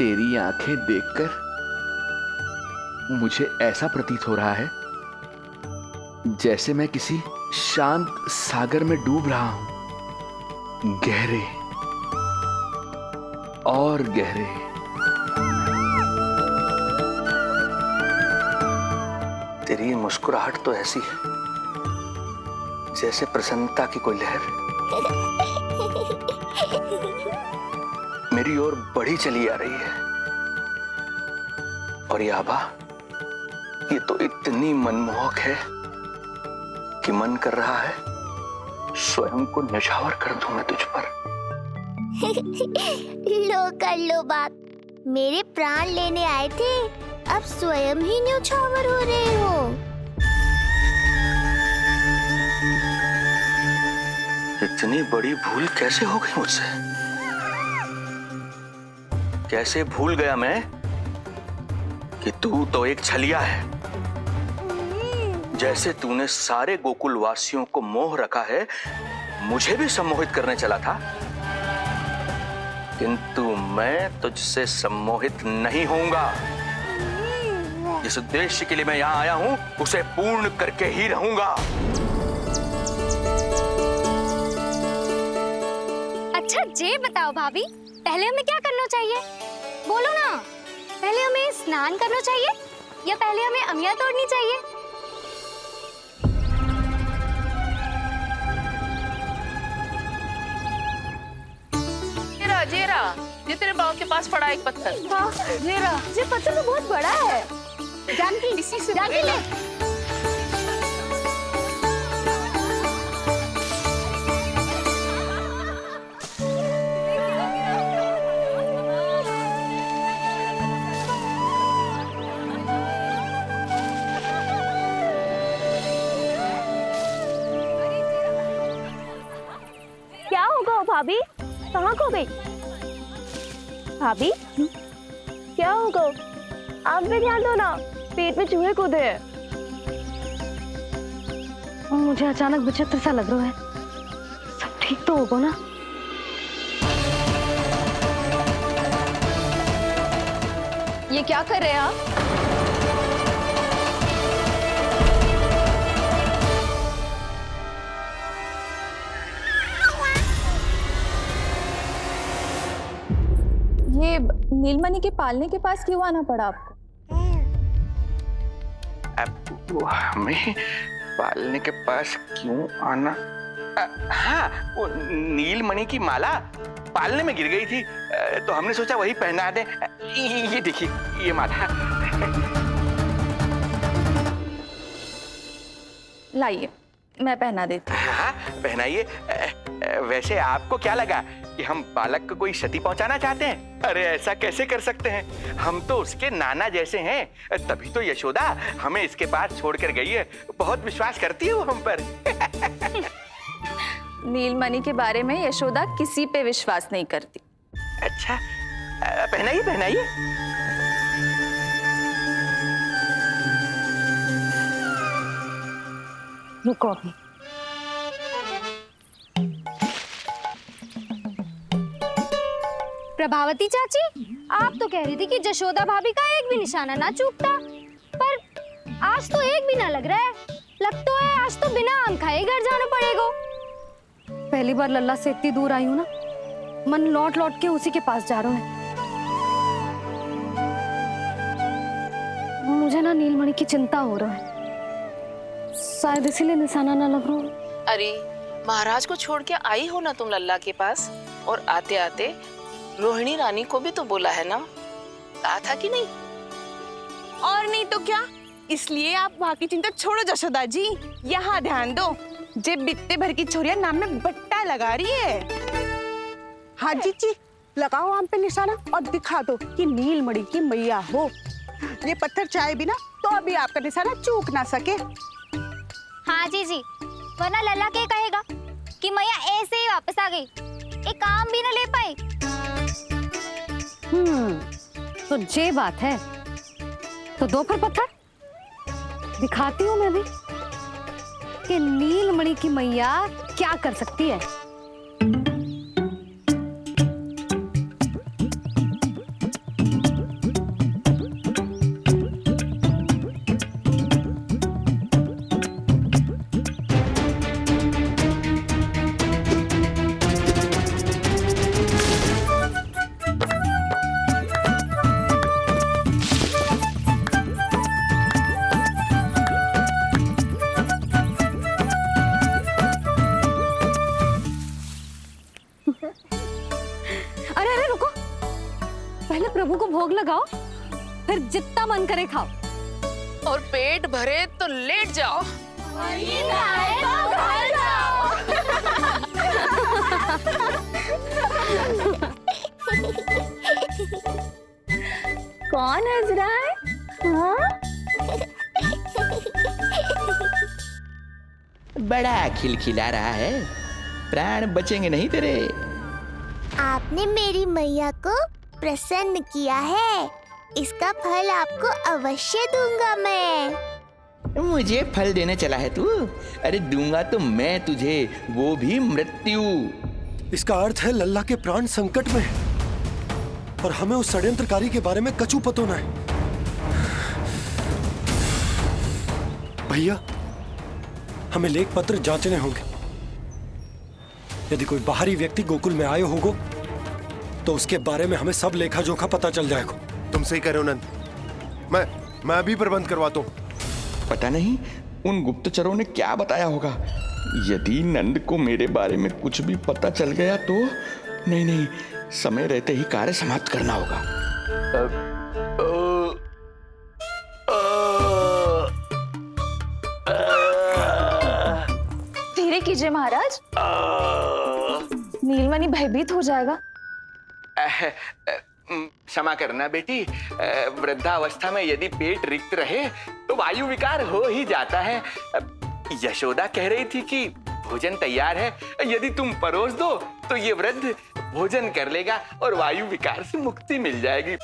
तेरी आंखें देखकर मुझे ऐसा प्रतीत हो रहा है जैसे मैं किसी शांत सागर में डूब रहा हूं, गहरे और गहरे। तेरी ये मुस्कुराहट तो ऐसी है जैसे प्रसन्नता की कोई लहर मेरी ओर बढ़ी चली आ रही है। और ये आभा, ये तो इतनी मनमोहक है कि मन कर रहा है स्वयं को न्यौछावर कर दूं मैं तुझ पर। लो कर लो बात, मेरे प्राण लेने आए थे, अब स्वयं ही न्यौछावर हो रहे हो। इतनी बड़ी भूल कैसे हो गई मुझसे? कैसे भूल गया मैं कि तू तो एक छलिया है। जैसे तूने सारे गोकुल वासियों को मोह रखा है, मुझे भी सम्मोहित करने चला था, किंतु मैं तुझसे सम्मोहित नहीं होऊंगा। जिस उद्देश्य के लिए मैं यहां आया हूं उसे पूर्ण करके ही रहूंगा। अच्छा ये बताओ भाभी, पहले हमें क्या करना चाहिए? बोलो ना, पहले हमें स्नान करना चाहिए या पहले हमें अमिया तोड़नी चाहिए? जेरा, ये तेरे बाव के पास पड़ा एक पत्थर। हाँ, ये पत्थर तो बहुत बड़ा है। जानकी, इसी से जानकी ले। क्या होगा भाभी? कहाँ खो गई भाभी? क्या होगा? आप भी ध्यान दो ना, पेट में चूहे कूदे हैं। मुझे अचानक विचित्र सा लग रहा है। सब ठीक तो होगा ना? ये क्या कर रहे हैं आप? ये नीलमणि के पालने के पास क्यों आना पड़ा आपको? वो हमें पालने के पास क्यों आना? हाँ, वो नीलमणि की माला पालने में गिर गई थी, तो हमने सोचा वही पहना दे। ये देखिए, ये माला। लाइए, मैं पहना देती हूँ। हाँ, पहनाइए। वैसे आपको क्या लगा कि हम बालक को कोई क्षति पहुंचाना चाहते हैं? अरे ऐसा कैसे कर सकते हैं? हम तो उसके नाना जैसे हैं, तभी तो यशोदा हमें इसके पास छोड़कर गई है। बहुत विश्वास करती है वो हम पर। नीलमणि के बारे में यशोदा किसी पे विश्वास नहीं करती। अच्छा, पहनाइए पहनाइए। रुको अभी। प्रभावती चाची, आप तो कह रही थी कि जशोदा भाभी का एक भी निशाना ना चूकता, पर आज तो एक भी ना लग रहा है। लग तो है आज तो बिना आम खाए घर जाना पड़ेगा। पहली बार लल्ला से इतनी दूर आई हूँ ना, मन लौट लौट के उसी के पास जा रहा है। मुझे ना नीलमणि की चिंता हो रहा है, शायद इसीलिए निशाना ना लग रहा हो। अरे महाराज को छोड़ के आई हो ना तुम लल्ला के पास, और आते आते रोहिणी रानी को भी तो बोला है ना, कहा था कि नहीं? और नहीं तो क्या, इसलिए आप वहाँ की चिंता छोड़ो जशोदा जी, यहाँ ध्यान दो। जे बित्ते भर की छोरिया नाम में बट्टा लगा रही है। हाँ जी, लगाओ आम पे निशाना और दिखा दो कि नीलमणि की मैया हो। ये पत्थर चाहे बिना तो अभी आपका निशाना चूक ना सके। हाँ जी, वरना लल्ला के कहेगा कि मैया ऐसे ही वापस आ गई, एक काम भी ना ले पाई। तो ये बात है, तो दो फिर पत्थर दिखाती हूँ मैं भी कि नीलमणि की मैया क्या कर सकती है। को भोग लगाओ, फिर जितना मन करे खाओ। और पेट भरे तो लेट जाओ। कौन हंस रहा है? हाँ? बड़ा खिलखिला रहा है, प्राण बचेंगे नहीं तेरे। आपने मेरी मैया को प्रसन्न किया है, इसका फल आपको अवश्य दूंगा मैं। मुझे फल देने चला है तू? अरे दूंगा तो मैं तुझे, वो भी मृत्यु। इसका अर्थ है लल्ला के प्राण संकट में है और हमें उस षड्यंत्रकारी के बारे में कचू पतोना है। भैया, हमें लेख पत्र जांचने होंगे। यदि कोई बाहरी व्यक्ति गोकुल में आए होगो तो उसके बारे में हमें सब लेखा जोखा पता चल जाएगा। तुम सही कह रहे हो नंद। मैं अभी प्रबंध करवाता हूँ। पता नहीं उन गुप्तचरों ने क्या बताया होगा। यदि नंद को मेरे बारे में कुछ भी पता चल गया तो नहीं, समय रहते ही कार्य समाप्त करना होगा। धीरे कीजिए महाराज, नीलमणि भयभीत हो जाएगा। क्षमा करना बेटी, वृद्धावस्था में यदि पेट रिक्त रहे तो वायु विकार हो ही जाता है। यशोदा कह रही थी कि भोजन तैयार है, यदि तुम परोस दो तो ये वृद्ध भोजन कर लेगा और वायु विकार से मुक्ति मिल जाएगी।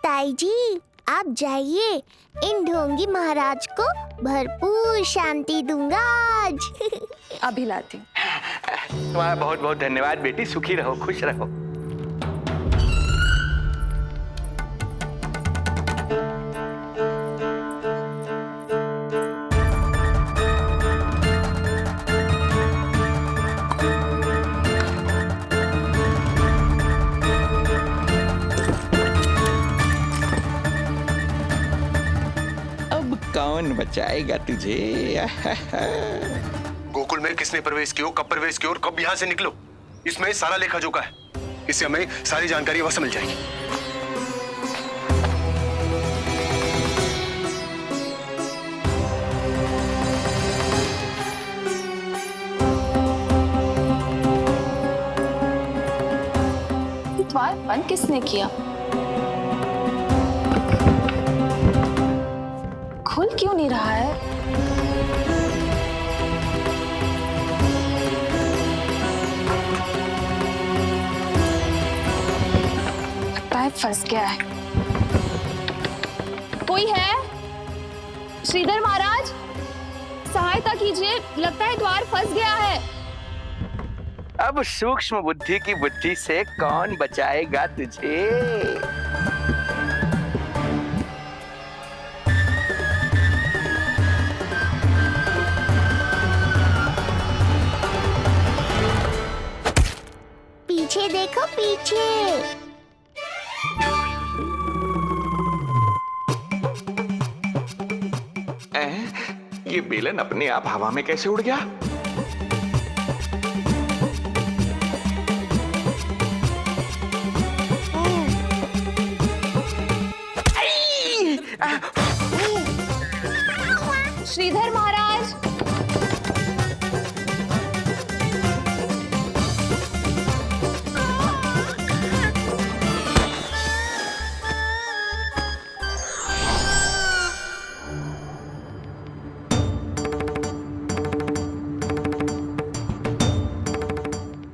ताई जी, आप जाइए, इन ढोंगी महाराज को भरपूर शांति दूंगा आज। अभी लाती हूँ। तुम्हारा बहुत बहुत धन्यवाद बेटी, सुखी रहो, खुश रहो। कौन बचाएगा तुझे? गोकुल में किसने प्रवेश किया, कब प्रवेश किया और कब यहाँ से निकलो, इसमें सारा लेखा जोखा है। इससे हमें सारी जानकारी अवश्य मिल जाएगी। द्वार बंद किसने किया? खुल क्यों नहीं रहा है? लगता है फंस गया है। कोई है? श्रीधर महाराज, सहायता कीजिए, लगता है द्वार फंस गया है। अब सूक्ष्म बुद्धि की बुद्धि से कौन बचाएगा तुझे? पीछे देखो, पीछे। ये बेलन अपने आप हवा में कैसे उड़ गया? श्रीधर महाराज,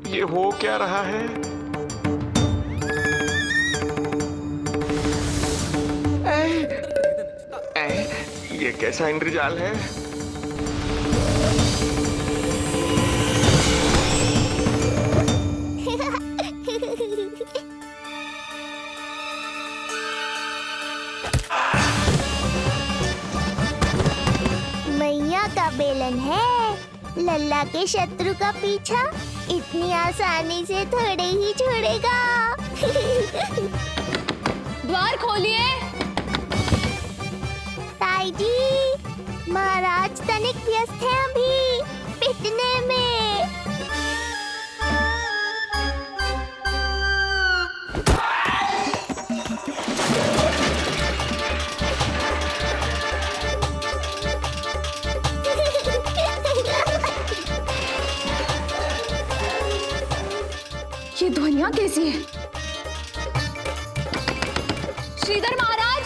ये हो क्या रहा है? ये कैसा इंद्रजाल है? मैया का बेलन है, लल्ला के शत्रु का पीछा इतनी आसानी से थोड़े ही छोड़ेगा। द्वार खोलिए। ताई जी, महाराज तनिक व्यस्त हैं अभी पिटने में। कैसी है? श्रीधर महाराज,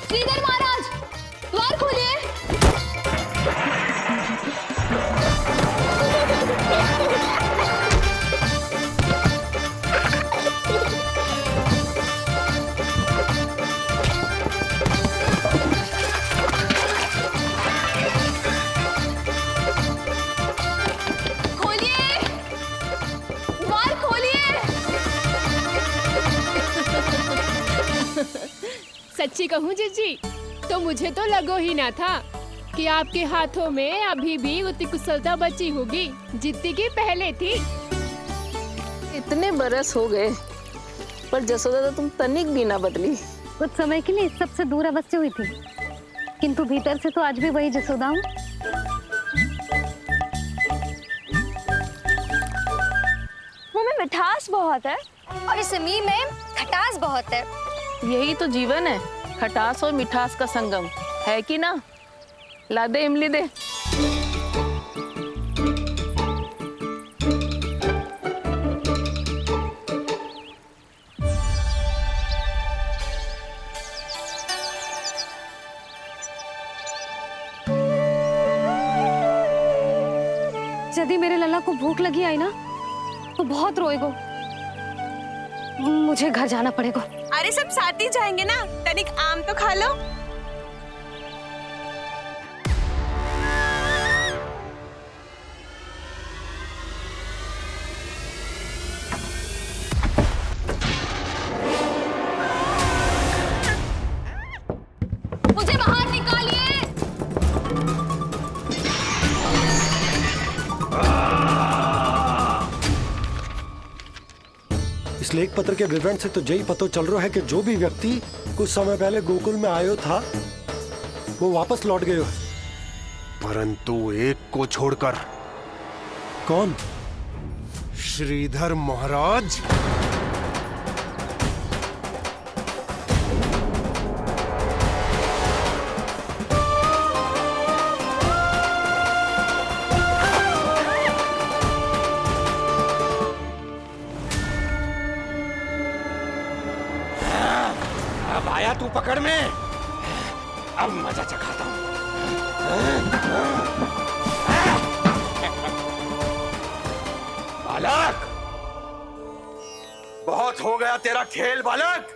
श्रीधर महाराज, द्वार खोलिए। खोलिए, द्वार खोलिए। सच्ची कहूँ जीजी, तो मुझे तो लगो ही ना था कि आपके हाथों में अभी भी उतनी कुशलता बची होगी जितनी की पहले थी। इतने बरस हो गए पर जसोदा तो तुम तनिक भी ना बदली। कुछ समय के लिए इस सबसे दूर अवश्य हुई थी, किंतु भीतर से तो आज भी वही जसोदा हूँ। मुंह में मिठास बहुत है और इस मी में खटास बहुत है। यही तो जीवन है, खटास और मिठास का संगम, है कि ना? ला दे इमली दे। यदि मेरे लल्ला को भूख लगी आई ना तो बहुत रोएगो। मुझे घर जाना पड़ेगा। अरे सब साथ ही जाएंगे ना, तनिक आम तो खा लो। मुझे बाहर निकालिए। इस लेख पत्र के विवरण से तो यही पता चल रहा है कि जो भी व्यक्ति कुछ समय पहले गोकुल में आयो था वो वापस लौट गयो है। परंतु एक को छोड़कर। कौन? श्रीधर महाराज। अब आया तू पकड़ में, अब मजा चखाता हूं। बालक, बहुत हो गया तेरा खेल बालक,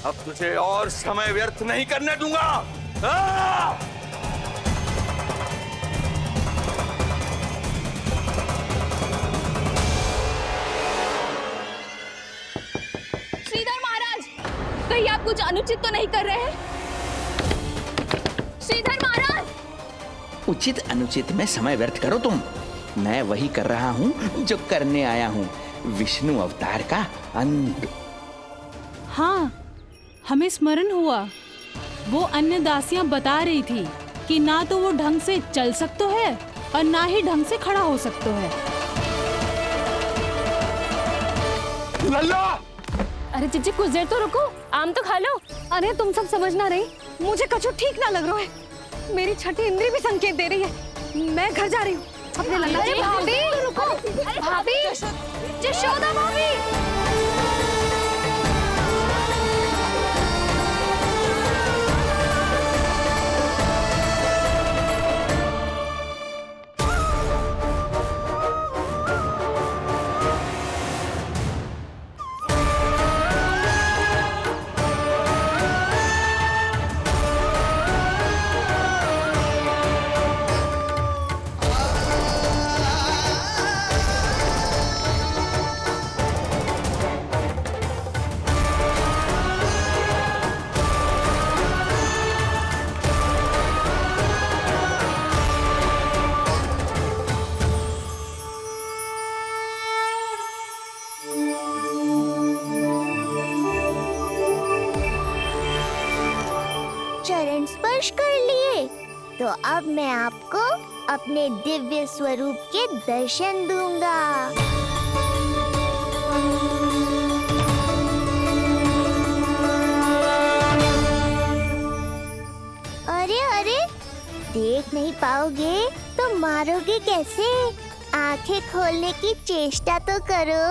अब तुझे और समय व्यर्थ नहीं करने दूंगा। श्रीधर महाराज, कहीं आप कुछ अनुचित तो नहीं कर रहे हैं? श्रीधर महाराज, उचित अनुचित में समय व्यर्थ करो तुम, मैं वही कर रहा हूँ जो करने आया हूँ, विष्णु अवतार का अंत। हाँ, हमें स्मरण हुआ, वो अन्य दासियां बता रही थी कि ना तो वो ढंग से चल सकते है और ना ही ढंग से खड़ा हो सकते है। लल्ला! अरे जीजी कुछ देर तो रुको, आम तो खा लो। अरे तुम सब समझना नहीं, मुझे कछु ठीक ना लग रहा है। मेरी छठी इंद्री भी संकेत दे रही है। मैं घर जा रही हूँ अपने लल्ला। अरे भाभी रुको, भाभी, जशोदा भाभी। चरण स्पर्श कर लिए तो अब मैं आपको अपने दिव्य स्वरूप के दर्शन दूंगा। अरे अरे, देख नहीं पाओगे तो मारोगे कैसे? आंखें खोलने की चेष्टा तो करो।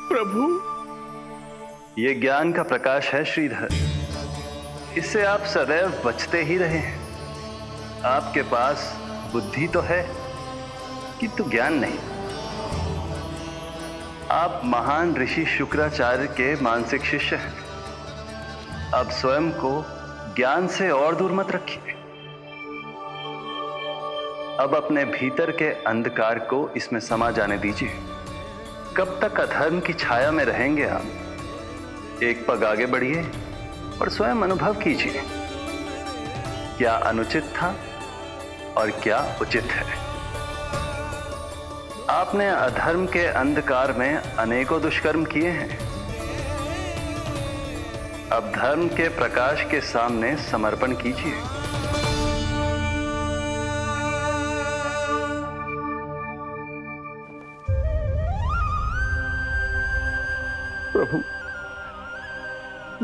प्रभु, ये ज्ञान का प्रकाश है श्रीधर, इससे आप सदैव बचते ही रहे हैं। आपके पास बुद्धि तो है किंतु ज्ञान नहीं। आप महान ऋषि शुक्राचार्य के मानसिक शिष्य हैं। अब स्वयं को ज्ञान से और दूर मत रखिए। अब अपने भीतर के अंधकार को इसमें समा जाने दीजिए। कब तक अधर्म की छाया में रहेंगे आप? एक पग आगे बढ़िए और स्वयं अनुभव कीजिए क्या अनुचित था और क्या उचित है। आपने अधर्म के अंधकार में अनेकों दुष्कर्म किए हैं। अब धर्म के प्रकाश के सामने समर्पण कीजिए। प्रभु,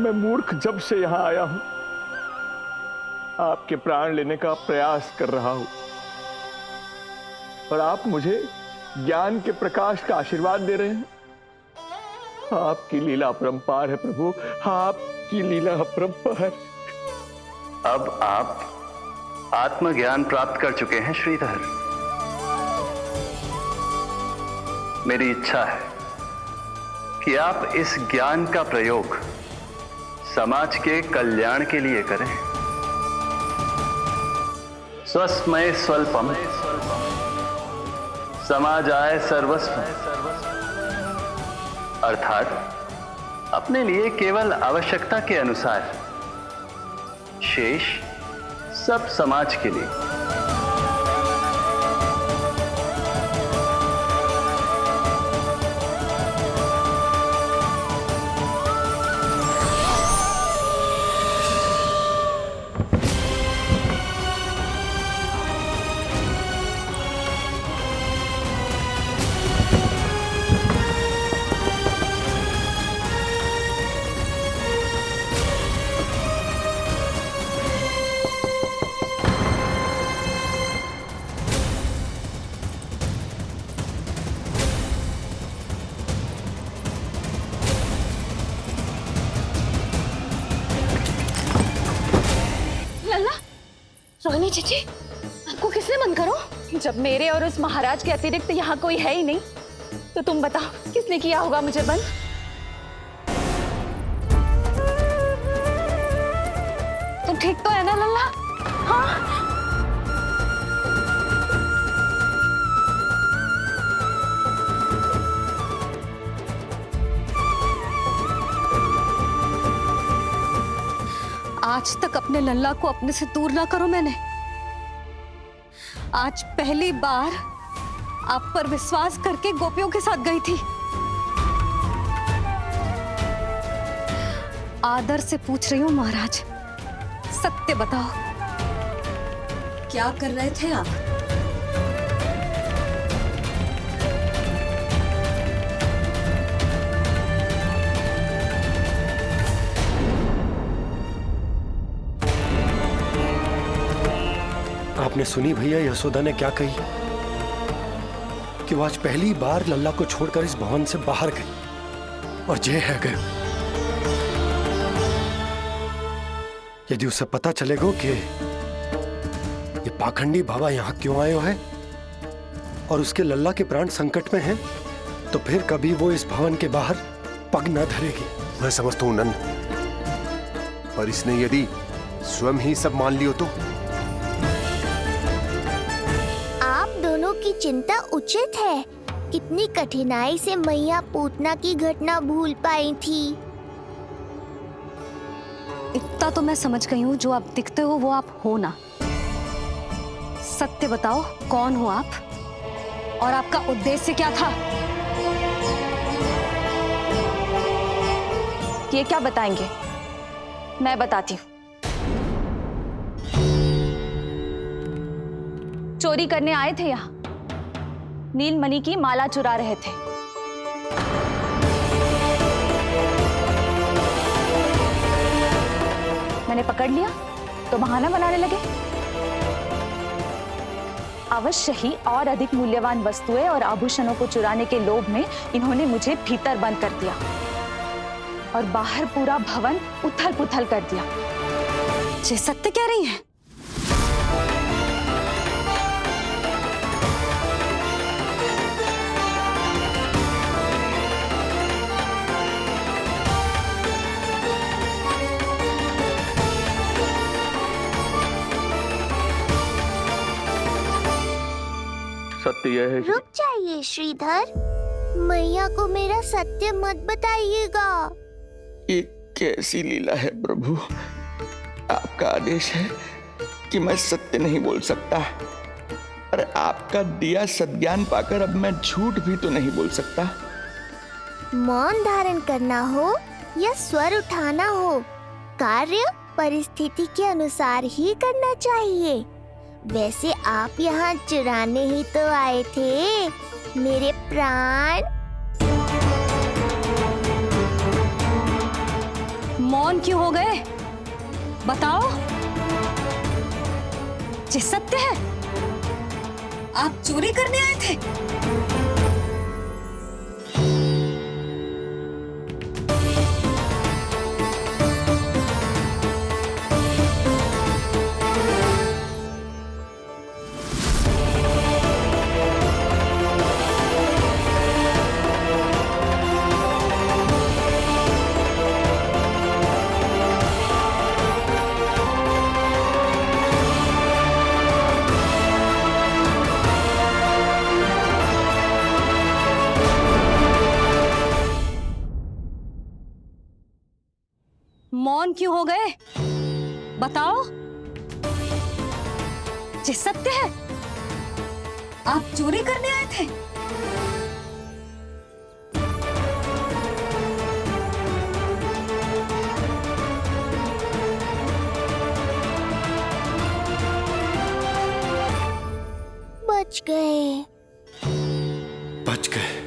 मैं मूर्ख जब से यहां आया हूं, आपके प्राण लेने का प्रयास कर रहा हूं और आप मुझे ज्ञान के प्रकाश का आशीर्वाद दे रहे हैं। आपकी लीला अपरंपार है प्रभु, आपकी लीला अपरंपार। अब आप आत्मज्ञान प्राप्त कर चुके हैं श्रीधर। मेरी इच्छा है कि आप इस ज्ञान का प्रयोग समाज के कल्याण के लिए करें। स्वस्मय स्वल्पम समाजाय सर्वस्व, अर्थात अपने लिए केवल आवश्यकता के अनुसार, शेष सब समाज के लिए। रोहिणी जीजी, आपको किसने बंद करो? जब मेरे और उस महाराज के अतिरिक्त यहाँ कोई है ही नहीं, तो तुम बताओ किसने किया होगा मुझे बंद? तुम ठीक तो है ना लल्ला? हाँ? आज तक अपने लल्ला को अपने से दूर ना करो मैंने। आज पहली बार आप पर विश्वास करके गोपियों के साथ गई थी। आदर से पूछ रही हूं महाराज, सत्य बताओ, क्या कर रहे थे आप? आपने सुनी भैया यशोदा ने क्या कही कि वो आज पहली बार लल्ला को छोड़कर इस भवन से बाहर गई और जे है गए। यदि उसे पता चलेगा कि पाखंडी बाबा यहाँ क्यों आए है और उसके लल्ला के प्राण संकट में हैं, तो फिर कभी वो इस भवन के बाहर पग न धरेगी। मैं समझता हूं नंद, पर इसने यदि स्वयं ही सब मान लियो तो? आप दोनों की चिंता उचित है। कितनी कठिनाई से मैया पूतना की घटना भूल पाई थी। इतना तो मैं समझ गई हूँ, जो आप दिखते हो वो आप हो ना। सत्य बताओ, कौन हो आप और आपका उद्देश्य क्या था? ये क्या बताएंगे, मैं बताती हूँ। चोरी करने आए थे यहाँ, नीलमणि की माला चुरा रहे थे। मैंने पकड़ लिया तो बहाना बनाने लगे। अवश्य ही और अधिक मूल्यवान वस्तुएं और आभूषणों को चुराने के लोभ में इन्होंने मुझे भीतर बंद कर दिया और बाहर पूरा भवन उथल पुथल कर दिया। ये सत्य कह रही हैं? सत्य यह है रुक जाइए श्रीधर, मैया को मेरा सत्य मत बताइएगा। ये कैसी लीला है प्रभु, आपका आदेश है कि मैं सत्य नहीं बोल सकता, और आपका दिया सद्ज्ञान पाकर अब मैं झूठ भी तो नहीं बोल सकता। मौन धारण करना हो या स्वर उठाना हो, कार्य परिस्थिति के अनुसार ही करना चाहिए। वैसे आप यहाँ चुराने ही तो आए थे मेरे प्राण। मौन क्यों हो गए? बताओ, ये सत्य है? आप चोरी करने आए थे? मौन क्यों हो गए? बताओ, ये सत्य है? आप चोरी करने आए थे? बच गए। बच गए।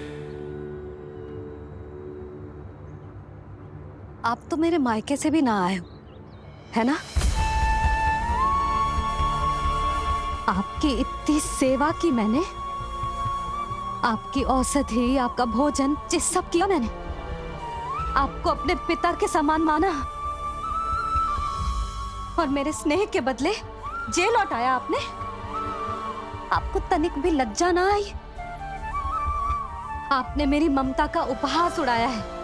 आप तो मेरे मायके से भी ना आए हो, है ना? आपकी इतनी सेवा की मैंने, आपकी औषधि, आपका भोजन, ये सब किया मैंने। आपको अपने पिता के समान माना और मेरे स्नेह के बदले जेल लौटाया आपने। आपको तनिक भी लज्जा ना आई? आपने मेरी ममता का उपहास उड़ाया है।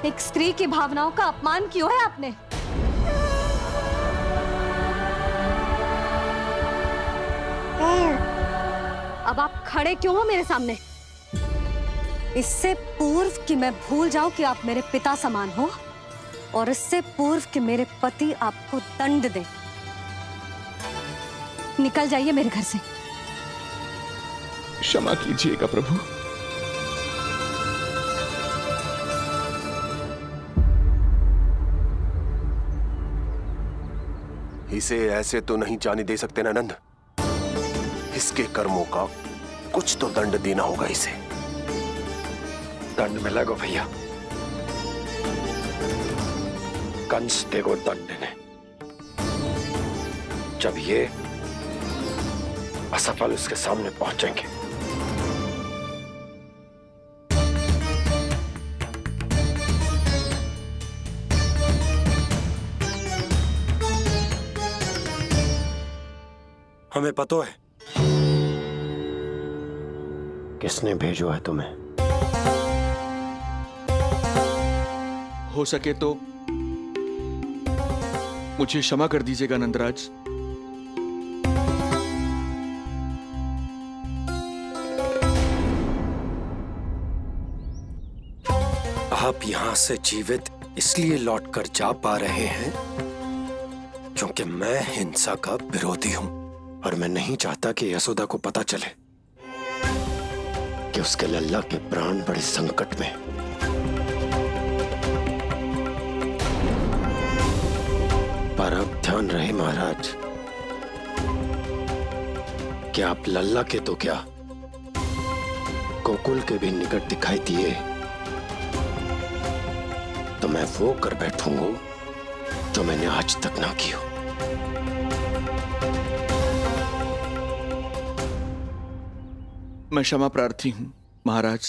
एक स्त्री की भावनाओं का अपमान क्यों है आपने? अब आप खड़े क्यों हो मेरे सामने? इससे पूर्व कि मैं भूल जाऊं कि आप मेरे पिता समान हो, और इससे पूर्व कि मेरे पति आपको दंड दे, निकल जाइए मेरे घर से। क्षमा कीजिएगा प्रभु। इसे ऐसे तो नहीं जाने दे सकते ना नंद। इसके कर्मों का कुछ तो दंड देना होगा इसे। दंड मिलेगा भैया, कंस देगो दंड ने। जब ये असफल उसके सामने पहुंचेंगे। हमें पता है। किसने भेजो है तुम्हें? हो सके तो मुझे क्षमा कर दीजिएगा नंदराज। आप यहां से जीवित इसलिए लौटकर जा पा रहे हैं क्योंकि मैं हिंसा का विरोधी हूं और मैं नहीं चाहता कि यशोदा को पता चले कि उसके लल्ला के प्राण बड़े संकट में। पर अब ध्यान रहे महाराज कि आप लल्ला के तो क्या गोकुल के भी निकट दिखाई दिए तो मैं वो कर बैठूंगा जो मैंने आज तक ना की हो। मैं क्षमा प्रार्थी हूं महाराज।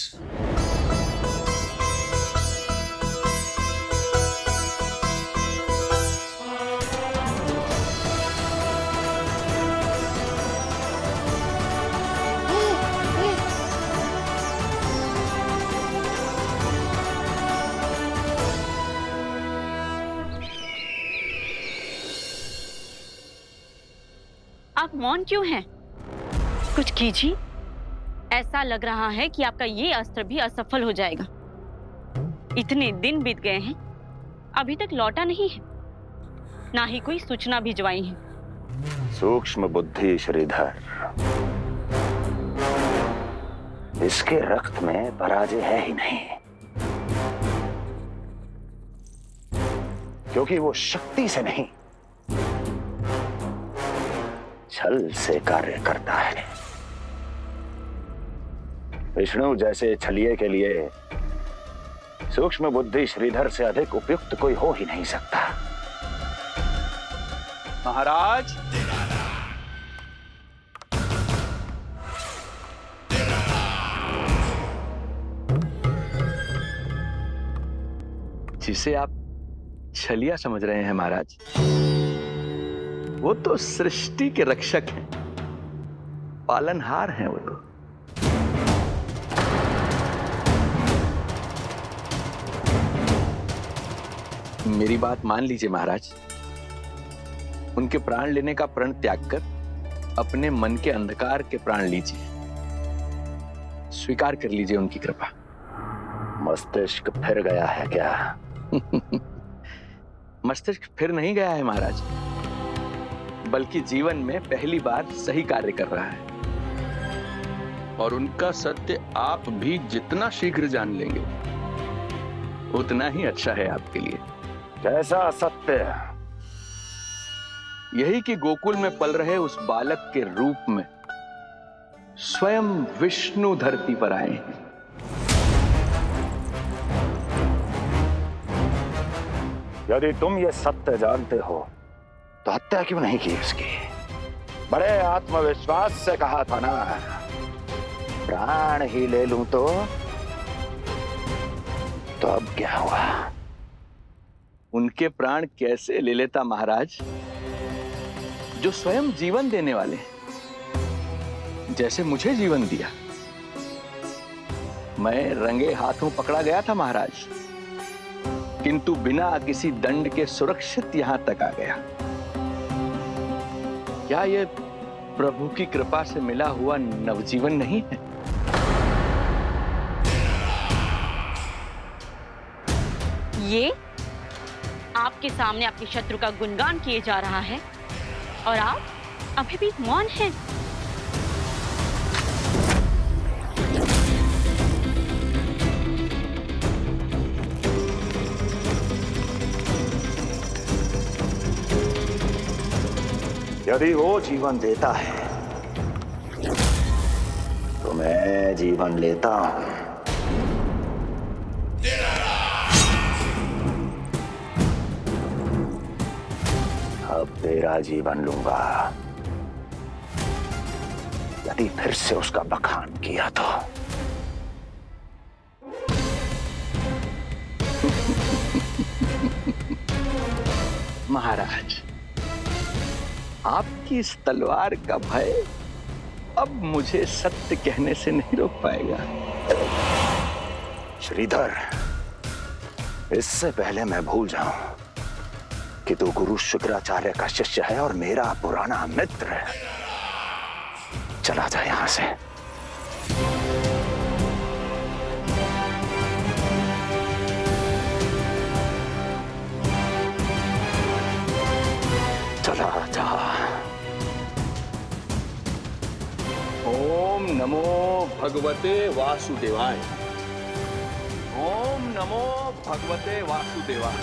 आप मौन क्यों हैं? कुछ कीजिए। ऐसा लग रहा है कि आपका ये अस्त्र भी असफल हो जाएगा। इतने दिन बीत गए हैं, अभी तक लौटा नहीं है, ना ही कोई सूचना भिजवाई है। सूक्ष्म बुद्धि श्रीधर, इसके रक्त में पराजय है ही नहीं, क्योंकि वो शक्ति से नहीं छल से कार्य करता है। विष्णु जैसे छलिए के लिए सूक्ष्म बुद्धि श्रीधर से अधिक उपयुक्त कोई हो ही नहीं सकता। महाराज, जिसे आप छलिया समझ रहे हैं महाराज, वो तो सृष्टि के रक्षक हैं, पालनहार हैं वो तो। मेरी बात मान लीजिए महाराज, उनके प्राण लेने का प्रण त्याग कर अपने मन के अंधकार के प्राण लीजिए, स्वीकार कर लीजिए उनकी कृपा। मस्तिष्क फिर गया है क्या? मस्तिष्क फिर नहीं गया है महाराज, बल्कि जीवन में पहली बार सही कार्य कर रहा है। और उनका सत्य आप भी जितना शीघ्र जान लेंगे उतना ही अच्छा है आपके लिए। कैसा सत्य? यही कि गोकुल में पल रहे उस बालक के रूप में स्वयं विष्णु धरती पर आए हैं। यदि तुम ये सत्य जानते हो तो हत्या क्यों नहीं की उसकी? बड़े आत्मविश्वास से कहा था ना, प्राण ही ले लूं तो अब क्या हुआ? उनके प्राण कैसे ले लेता महाराज, जो स्वयं जीवन देने वाले हैं, जैसे मुझे जीवन दिया। मैं रंगे हाथों पकड़ा गया था महाराज, किंतु बिना किसी दंड के सुरक्षित यहां तक आ गया। क्या यह प्रभु की कृपा से मिला हुआ नवजीवन नहीं है? ये आपके सामने आपके शत्रु का गुणगान किए जा रहा है और आप अभी भी मौन हैं। यदि वो जीवन देता है तो मैं जीवन लेता हूं। अब तेरा जीवन लूंगा यदि फिर से उसका बखान किया तो। महाराज, आपकी इस तलवार का भय अब मुझे सत्य कहने से नहीं रोक पाएगा। श्रीधर, इससे पहले मैं भूल जाऊं कि तू गुरु शुक्राचार्य का शिष्य है और मेरा पुराना मित्र है, चला जा यहां से। चला जा। ओम नमो भगवते वासुदेवाय। ओम नमो भगवते वासुदेवाय।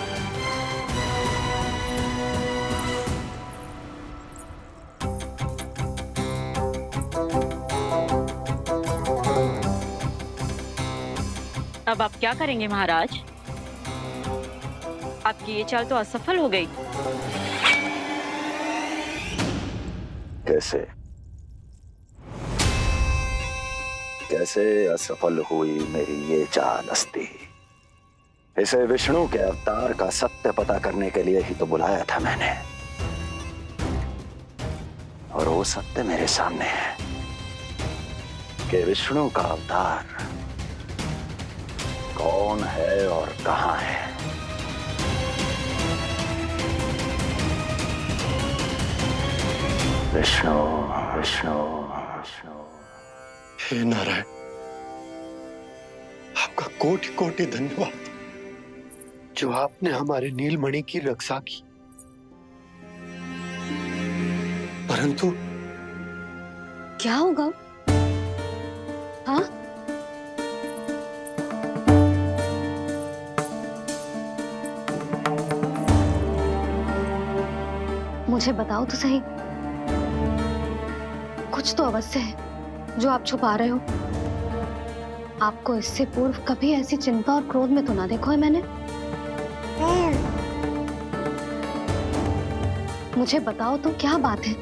अब आप क्या करेंगे महाराज? आपकी ये चाल तो असफल हो गई। कैसे कैसे असफल हुई मेरी ये चाल अस्ति? इसे विष्णु के अवतार का सत्य पता करने के लिए ही तो बुलाया था मैंने, और वो सत्य मेरे सामने है कि विष्णु का अवतार कौन है और कहां है। विष्णु विष्णु विष्णु। हे नारायण, आपका कोटि कोटि धन्यवाद जो आपने हमारे नीलमणि की रक्षा की। परंतु क्या होगा? हाँ, मुझे बताओ तो सही, कुछ तो अवश्य है जो आप छुपा रहे हो। आपको इससे पूर्व कभी ऐसी चिंता और क्रोध में तो ना देखो है मैंने। मुझे बताओ तो क्या बात है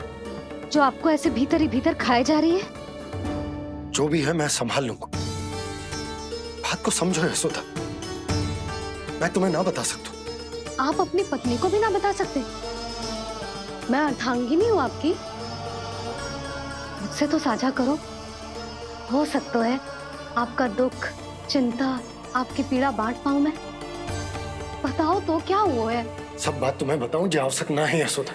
जो आपको ऐसे भीतर ही भीतर खाए जा रही है? जो भी है मैं संभाल लूंगा। बात को समझो यशोदा, मैं तुम्हें ना बता सकता। आप अपनी पत्नी को भी ना बता सकते? मैं अर्धांगिनी हूँ आपकी, मुझसे तो साझा करो। हो सकता है आपका दुख, चिंता, आपकी पीड़ा बांट पाऊं मैं। बताओ तो क्या हुआ है? सब बात तुम्हें बताऊं जो आवश्यक ना है यशोदा।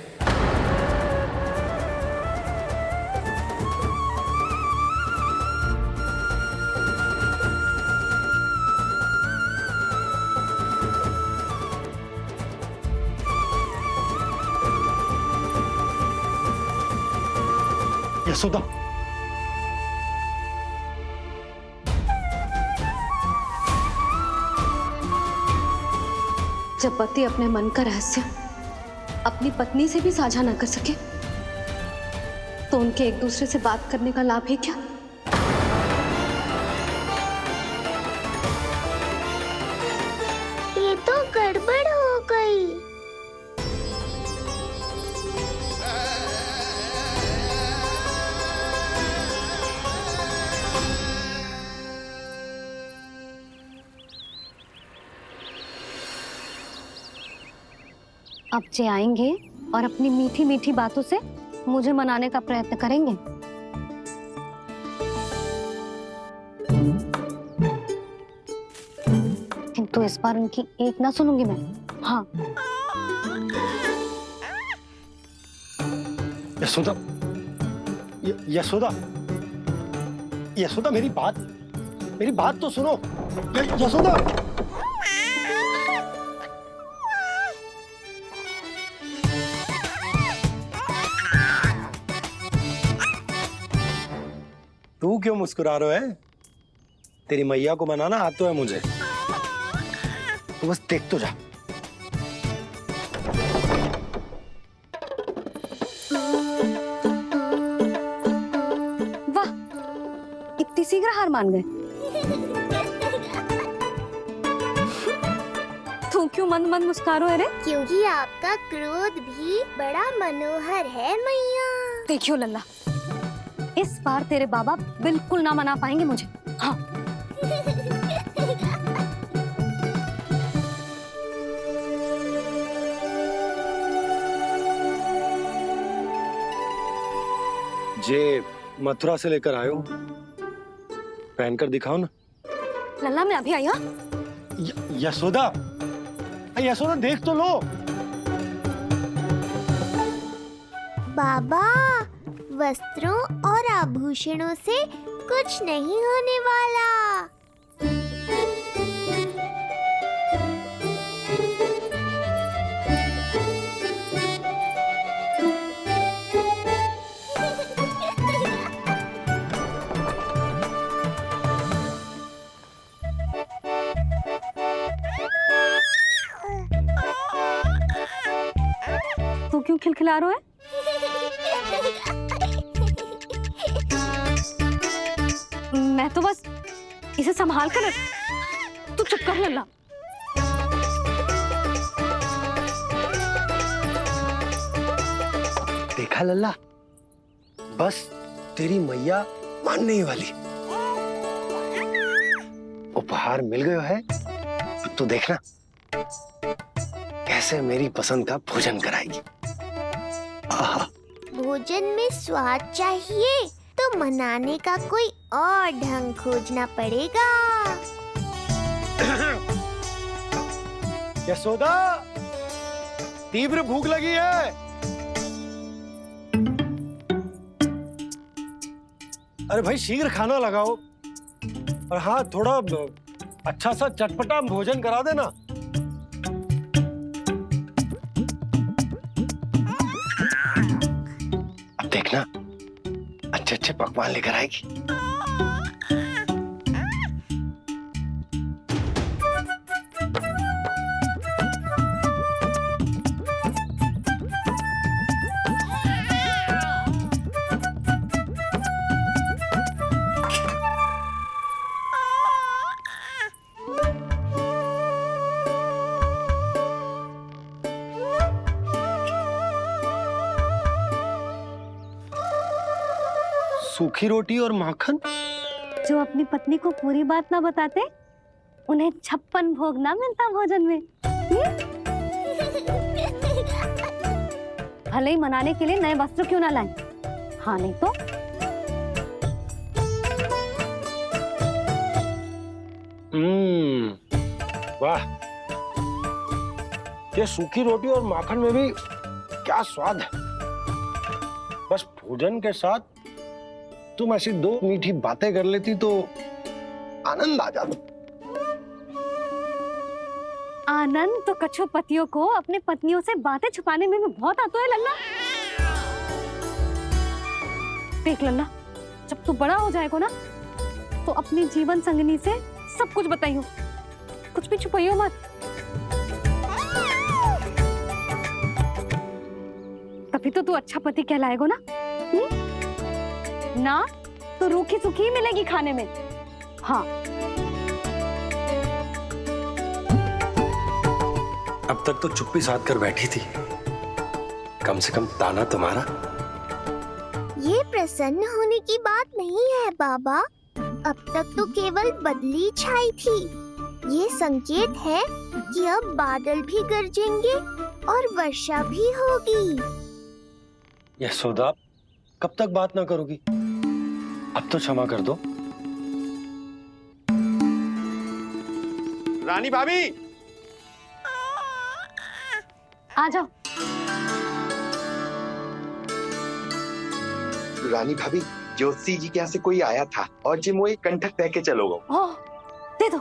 यशोदा, जब पति अपने मन का रहस्य अपनी पत्नी से भी साझा न कर सके तो उनके एक दूसरे से बात करने का लाभ ही क्या? ये तो गड़बड़ हो गई। अब जे आएंगे और अपनी मीठी मीठी बातों से मुझे मनाने का प्रयत्न करेंगे। किंतु इस बार उनकी एक ना सुनूंगी मैं। हाँ, यशोदा, यशोदा, यशोदा, मेरी बात तो सुनो। यशोदा, तू क्यों मुस्कुरा रहा है? तेरी मैया को मनाना आता है मुझे, तू बस देख तो जा। वाह, इतनी शीघ्र हार मान गए। तू क्यों मंद मंद मुस्कुरा रहे? क्योंकि आपका क्रोध भी बड़ा मनोहर है मैया। देखियो लल्ला, इस बार तेरे बाबा बिल्कुल ना मना पाएंगे मुझे। हाँ। ये मथुरा से लेकर आयो, पहनकर दिखाओ ना। लल्ला मैं अभी आई। हाँ यशोदा, यशोदा देख तो लो। बाबा, वस्त्रों और आभूषणों से कुछ नहीं होने वाला। तू क्यों खिलखिला रहा है? मैं तो बस इसे संभाल कर। तू चुप कर लल्ला। देखा लल्ला, बस तेरी मैया मानने ही वाली। उपहार मिल गयो है, तो देखना कैसे मेरी पसंद का भोजन कराएगी। भोजन में स्वाद चाहिए तो मनाने का कोई और ढंग खोजना पड़ेगा। यशोदा, तीव्र भूख लगी है। अरे भाई शीघ्र खाना लगाओ, और हाँ थोड़ा अच्छा सा चटपटा भोजन करा देना। अब देखना अच्छे अच्छे पकवान लेकर आएगी। सूखी रोटी और माखन। जो अपनी पत्नी को पूरी बात ना बताते, उन्हें 56 भोग ना मिलता भोजन में। भले ही मनाने के लिए नए वस्त्र क्यों ना लाएं, हाँ नहीं तो वाह, ये सूखी रोटी और माखन में भी क्या स्वाद है। बस भोजन के साथ तुम ऐसी दो मीठी बातें कर लेती तो आनंद आ जाता। आनंद तो कछुआ पतियों को अपने पत्नियों से बातें छुपाने में भी बहुत आता है लल्ला। देख लल्ला, जब तू बड़ा हो जाएगा ना, तो अपनी जीवन संगिनी से सब कुछ बताइयो, कुछ भी छुपाइयो मत। तभी तो तू अच्छा पति कहलाएगा ना। ना तो रूखी सूखी ही मिलेगी खाने में। हाँ अब तक तो चुप्पी साध कर बैठी थी, कम से कम ताना तुम्हारा। ये प्रसन्न होने की बात नहीं है बाबा, अब तक तो केवल बदली छाई थी। ये संकेत है कि अब बादल भी गरजेंगे और वर्षा भी होगी। यशोदा, कब तक बात ना करोगी? अब तो क्षमा कर दो। रानी भाभी, आ जाओ। रानी भाभी, ज्योति जी के यहाँ से कोई आया था और जी मोए कंठक दे के चलो गो। ओह, दे दो।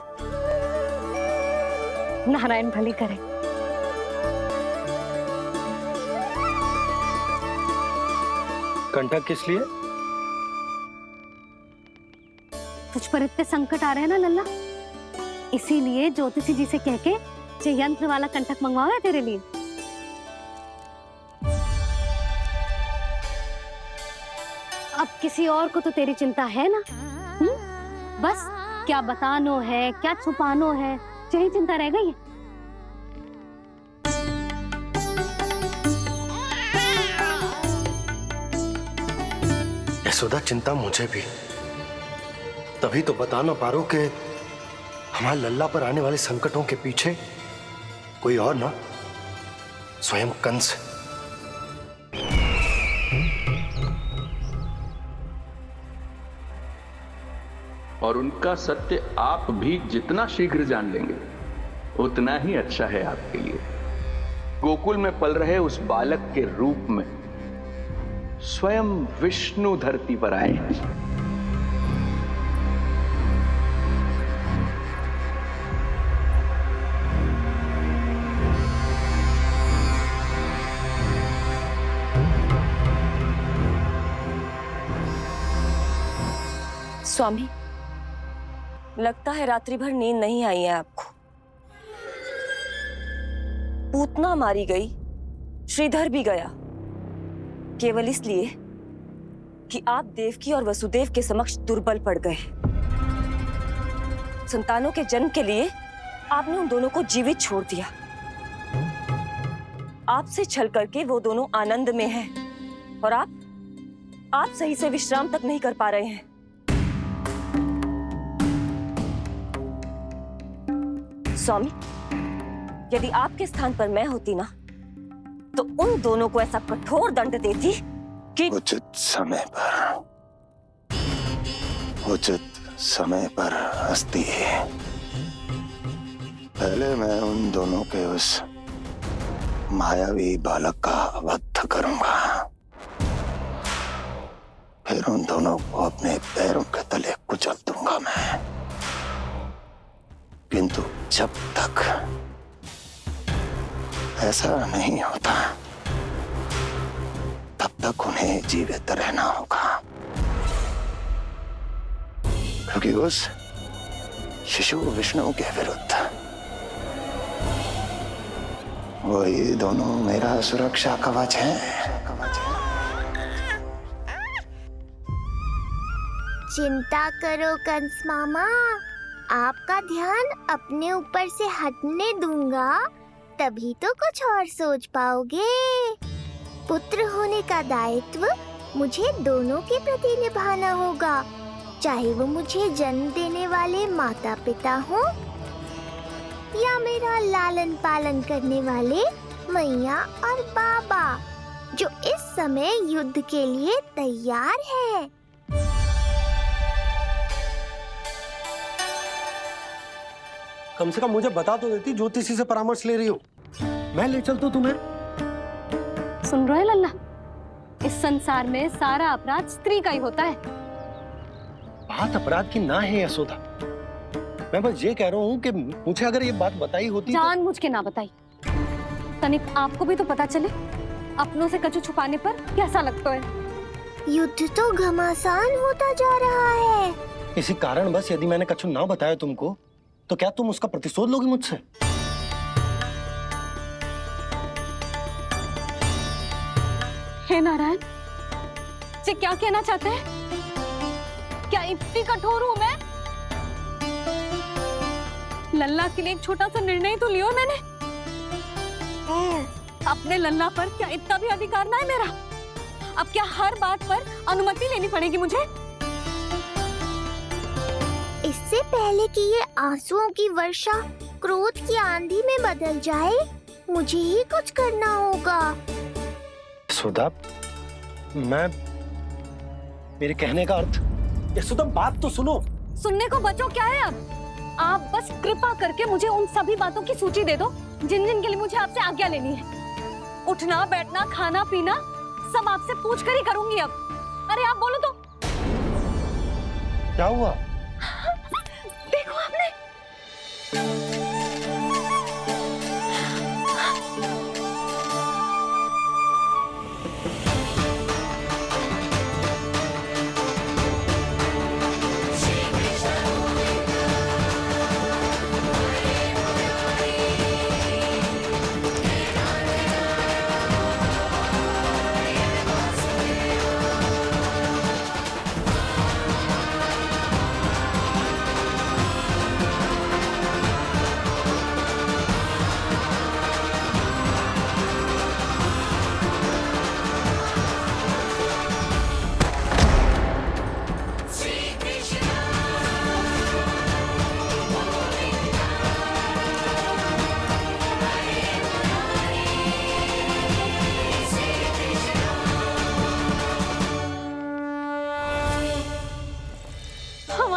नारायण भली करे। कंठक किस लिए? तुझ पर इतने संकट आ रहे हैं ना लल्ला, इसीलिए ज्योतिषी जी से कह के ये यंत्र वाला कंठक मंगवाया है तेरे लिए। अब किसी और को तो तेरी चिंता है ना? बस क्या बतानो है, क्या छुपानो है, यही चिंता रह गई है। यशोदा, चिंता मुझे भी। तभी तो बता ना पा रहा हूं कि हमारे लल्ला पर आने वाले संकटों के पीछे कोई और ना, स्वयं कंस। और उनका सत्य आप भी जितना शीघ्र जान लेंगे उतना ही अच्छा है आपके लिए। गोकुल में पल रहे उस बालक के रूप में स्वयं विष्णु धरती पर आए हैं। स्वामी, लगता है रात्रि भर नींद नहीं आई है आपको। पूतना मारी गई, श्रीधर भी गया, केवल इसलिए कि आप देवकी और वसुदेव के समक्ष दुर्बल पड़ गए। संतानों के जन्म के लिए आपने उन दोनों को जीवित छोड़ दिया। आपसे छल करके वो दोनों आनंद में हैं और आप सही से विश्राम तक नहीं कर पा रहे हैं। स्वामी, यदि आपके स्थान पर मैं होती ना, तो उन दोनों को ऐसा कठोर दंड देती कि उचित समय पर हस्ती। पहले मैं उन दोनों के उस मायावी बालक का वध करूंगा, फिर उन दोनों को अपने पैरों के तले कुचल दूंगा मैं। किंतु जब तक ऐसा नहीं होता तब तक उन्हें जीवित रहना होगा, क्योंकि उस शिशु विष्णु के विरुद्ध वही दोनों मेरा सुरक्षा कवच है। चिंता करो कंस मामा, आपका ध्यान अपने ऊपर से हटने दूंगा, तभी तो कुछ और सोच पाओगे। पुत्र होने का दायित्व मुझे दोनों के प्रति निभाना होगा, चाहे वो मुझे जन्म देने वाले माता पिता हो या मेरा लालन पालन करने वाले मैया और बाबा, जो इस समय युद्ध के लिए तैयार है। कम से कम मुझे बता तो देती ज्योतिषी से परामर्श ले रही हो, मैं ले चलता तुम्हें। सुन रहे लल्ला, इस संसार में सारा अपराध स्त्री का ही होता है। बात अपराध की ना है यशोदा, मैं बस ये कह रहा हूँ कि मुझे अगर ये बात बताई होती जान मुझ के ना बताई, तनिक आपको भी तो पता चले अपनों से कछु छुपाने पर कैसा लगता है। युद्ध तो घमासान होता जा रहा है। इसी कारण बस यदि मैंने कछु ना बताया तुमको, तो क्या तुम उसका प्रतिशोध लोगी मुझसे? हे नारायण, ये क्या कहना चाहते हैं? क्या इतनी कठोर हूं मैं? लल्ला के लिए एक छोटा सा निर्णय तो लियो मैंने। अपने लल्ला पर क्या इतना भी अधिकार ना है मेरा? अब क्या हर बात पर अनुमति लेनी पड़ेगी मुझे? इससे पहले कि ये आंसुओं की वर्षा क्रोध की आंधी में बदल जाए, मुझे ही कुछ करना होगा। यशोदा, मेरे कहने का अर्थ, यशोदा बात तो सुनो। सुनने को बचो क्या है अब? आप बस कृपा करके मुझे उन सभी बातों की सूची दे दो जिन जिन के लिए मुझे आपसे आज्ञा लेनी है। उठना, बैठना, खाना, पीना सब आपसे पूछ कर ही करूंगी अब। अरे आप बोलो तो। क्या हुआ? देखो आपने।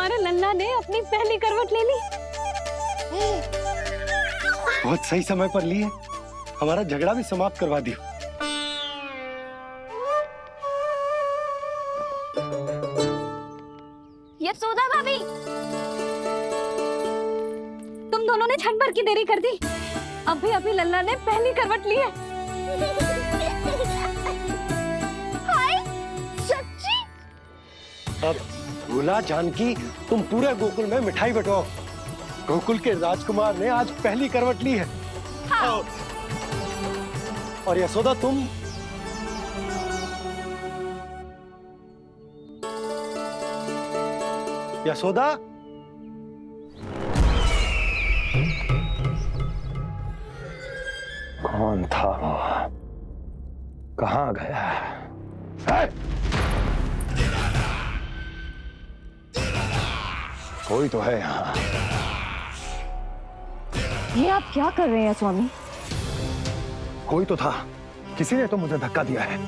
हमारे लल्ला ने अपनी पहली करवट ले ली। बहुत सही समय पर लिए, हमारा झगड़ा भी समाप्त करवा दियो। यशोदा भाभी, तुम दोनों ने क्षण भर की देरी कर दी। अभी अभी लल्ला ने पहली करवट ली है। हाय, सच्ची? अब भूला जानकी, तुम पूरे गोकुल में मिठाई बंटवाओ। गोकुल के राजकुमार ने आज पहली करवट ली है। हाँ। और यशोदा तुम यशोदा, कौन था वो? कहाँ गया है? कोई तो है यहाँ। ये आप क्या कर रहे हैं स्वामी? कोई तो था, किसी ने तो मुझे धक्का दिया है।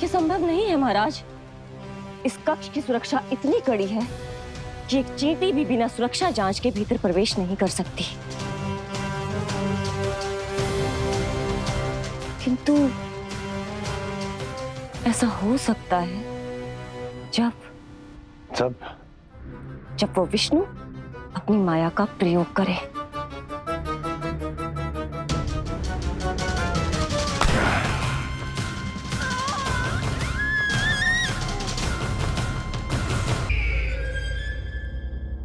ये संभव नहीं है महाराज। इस कक्ष की सुरक्षा इतनी कड़ी है कि एक चींटी भी बिना सुरक्षा जांच के भीतर प्रवेश नहीं कर सकती। किंतु ऐसा हो सकता है जब वो विष्णु अपनी माया का प्रयोग करे।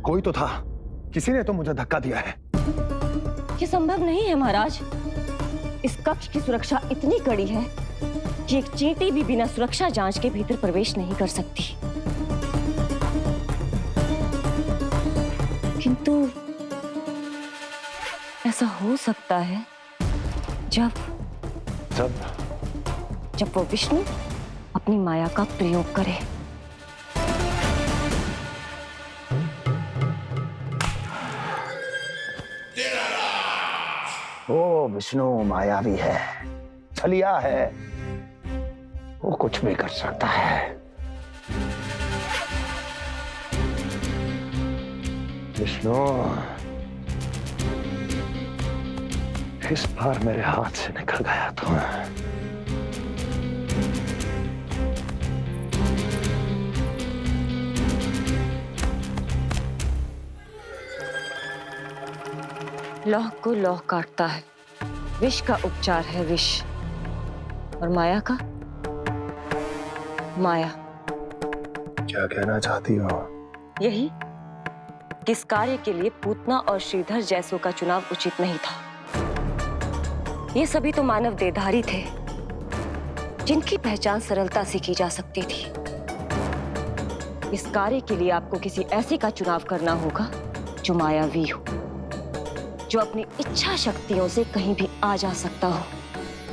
कोई तो था, किसी ने तो मुझे धक्का दिया है। ये संभव नहीं है महाराज। इस कक्ष की सुरक्षा इतनी कड़ी है कि एक चींटी भी बिना सुरक्षा जांच के भीतर प्रवेश नहीं कर सकती। किंतु ऐसा हो सकता है जब वो विष्णु अपनी माया का प्रयोग करे। वो विष्णु मायावी है, छलिया है, वो कुछ भी कर सकता है। विष्णु इस बार मेरे हाथ से निकल गया तो लौह को लौह काटता है। विष का उपचार है विष, और माया का माया। क्या कहना चाहती हो? यही कि इस कार्य के लिए पूतना और श्रीधर जैसों का चुनाव उचित नहीं था। ये सभी तो मानव देहधारी थे जिनकी पहचान सरलता से की जा सकती थी। इस कार्य के लिए आपको किसी ऐसे का चुनाव करना होगा जो मायावी हो, जो अपनी इच्छा शक्तियों से कहीं भी आ जा सकता हो,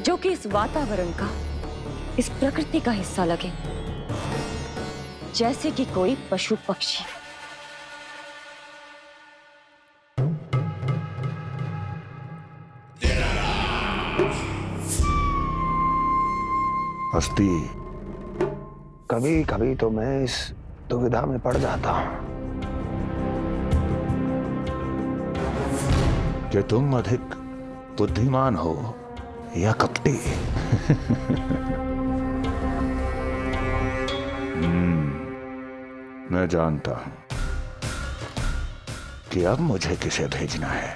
जो कि इस वातावरण का, इस प्रकृति का हिस्सा लगे, जैसे कि कोई पशु पक्षी। हस्ती, कभी कभी तो मैं इस दुविधा में पड़ जाता हूं कि तुम अधिक बुद्धिमान हो या कपटी। मैं जानता हूं कि अब मुझे किसे भेजना है,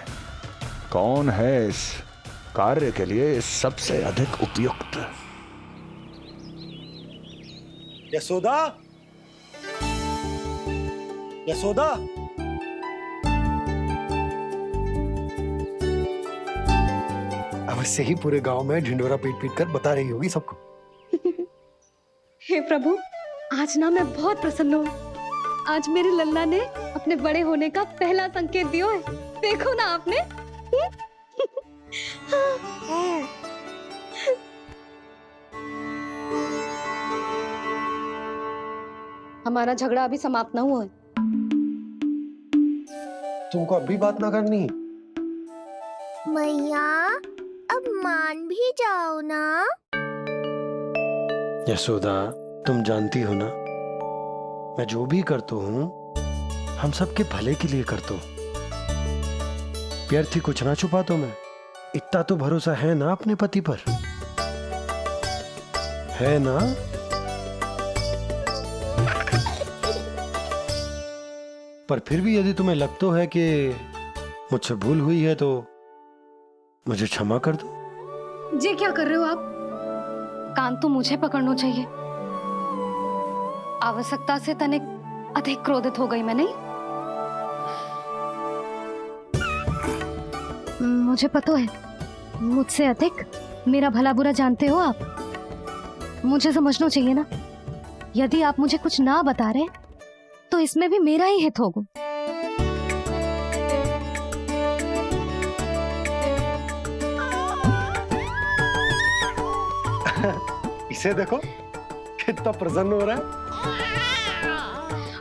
कौन है इस कार्य के लिए सबसे अधिक उपयुक्त। यशोदा, यशोदा, अवश्य ही पूरे गांव में ढिंडोरा पीट पीट कर बता रही होगी सबको। हे प्रभु, आज ना मैं बहुत प्रसन्न हूँ। आज मेरे लल्ला ने अपने बड़े होने का पहला संकेत दिया है। देखो ना आपने। हमारा झगड़ा अभी समाप्त ना हुआ है। तुमको अब भी बात ना करनी? मैया, अब मान भी जाओ ना। यशोदा, तुम जानती हो ना, मैं जो भी करता हूँ हम सबके भले के लिए करता हूं। व्यर्थ ही कुछ ना छुपा तो मैं, इतना तो भरोसा है ना अपने पति पर, है ना? पर फिर भी यदि तुम्हें लगता है कि मुझसे भूल हुई है तो मुझे क्षमा कर दो। ये क्या कर रहे हो आप? कान तो मुझे पकड़ना चाहिए। आवश्यकता से तनिक अधिक क्रोधित हो गई मैं, नहीं? मुझे पता है, मुझसे अधिक मेरा भला बुरा जानते हो आप। मुझे समझना चाहिए ना, यदि आप मुझे कुछ ना बता रहे तो इसमें भी मेरा ही हित होगा। इसे देखो कितना प्रसन्न हो रहा है।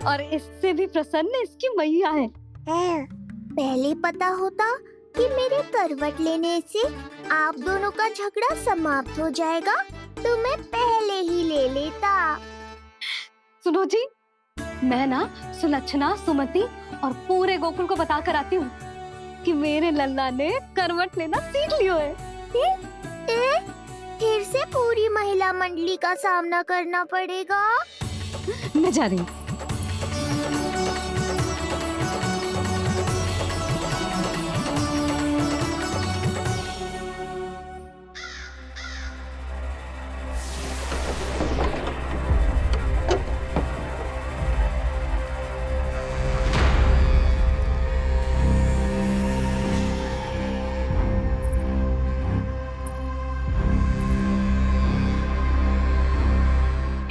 और इससे भी प्रसन्न इसकी मैया है। पहले पता होता कि मेरे करवट लेने से आप दोनों का झगड़ा समाप्त हो जाएगा तो मैं पहले ही ले लेता। सुनो जी, मैं ना सुलक्षणा, सुमति और पूरे गोकुल को बता कर आती हूँ कि मेरे लल्ला ने करवट लेना सीख लियो है। फिर से पूरी महिला मंडली का सामना करना पड़ेगा। मैं जा रही हूँ।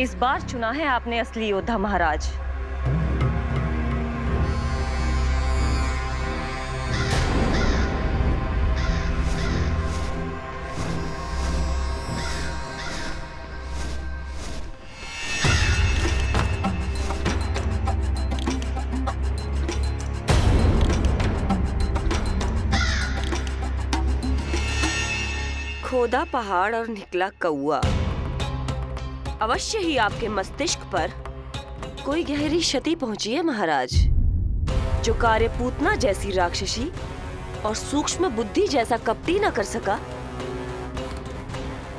इस बार चुना है आपने असली योद्धा महाराज। खोदा पहाड़ और निकला कौआ। अवश्य ही आपके मस्तिष्क पर कोई गहरी क्षति पहुंची है महाराज। जो कार्य पूतना जैसी राक्षसी और सूक्ष्म बुद्धि जैसा कपटी न कर सका,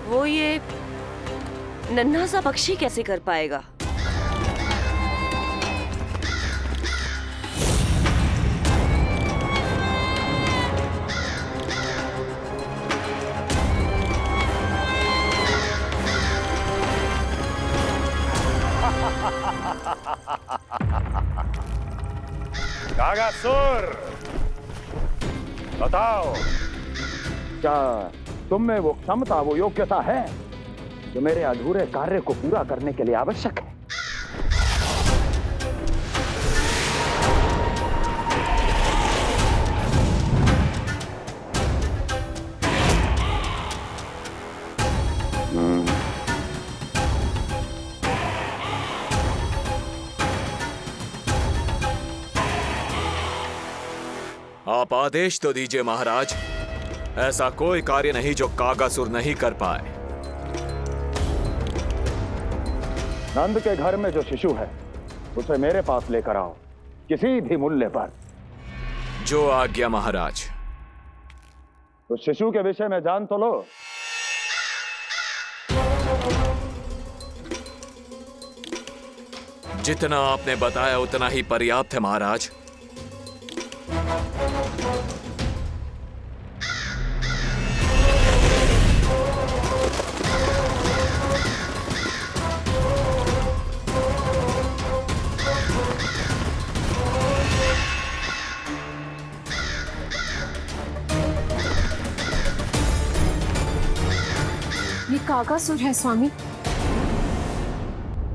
वो ये नन्हा सा पक्षी कैसे कर पाएगा? कागासुर, बताओ, क्या तुम में वो क्षमता, वो योग्यता है जो मेरे अधूरे कार्य को पूरा करने के लिए आवश्यक है? आप आदेश तो दीजिए महाराज। ऐसा कोई कार्य नहीं जो कागासुर नहीं कर पाए। नंद के घर में जो शिशु है उसे मेरे पास लेकर आओ, किसी भी मूल्य पर। जो आज्ञा महाराज। तो शिशु के विषय में जान तो लो। जितना आपने बताया उतना ही पर्याप्त है महाराज। ये कागासुर है स्वामी।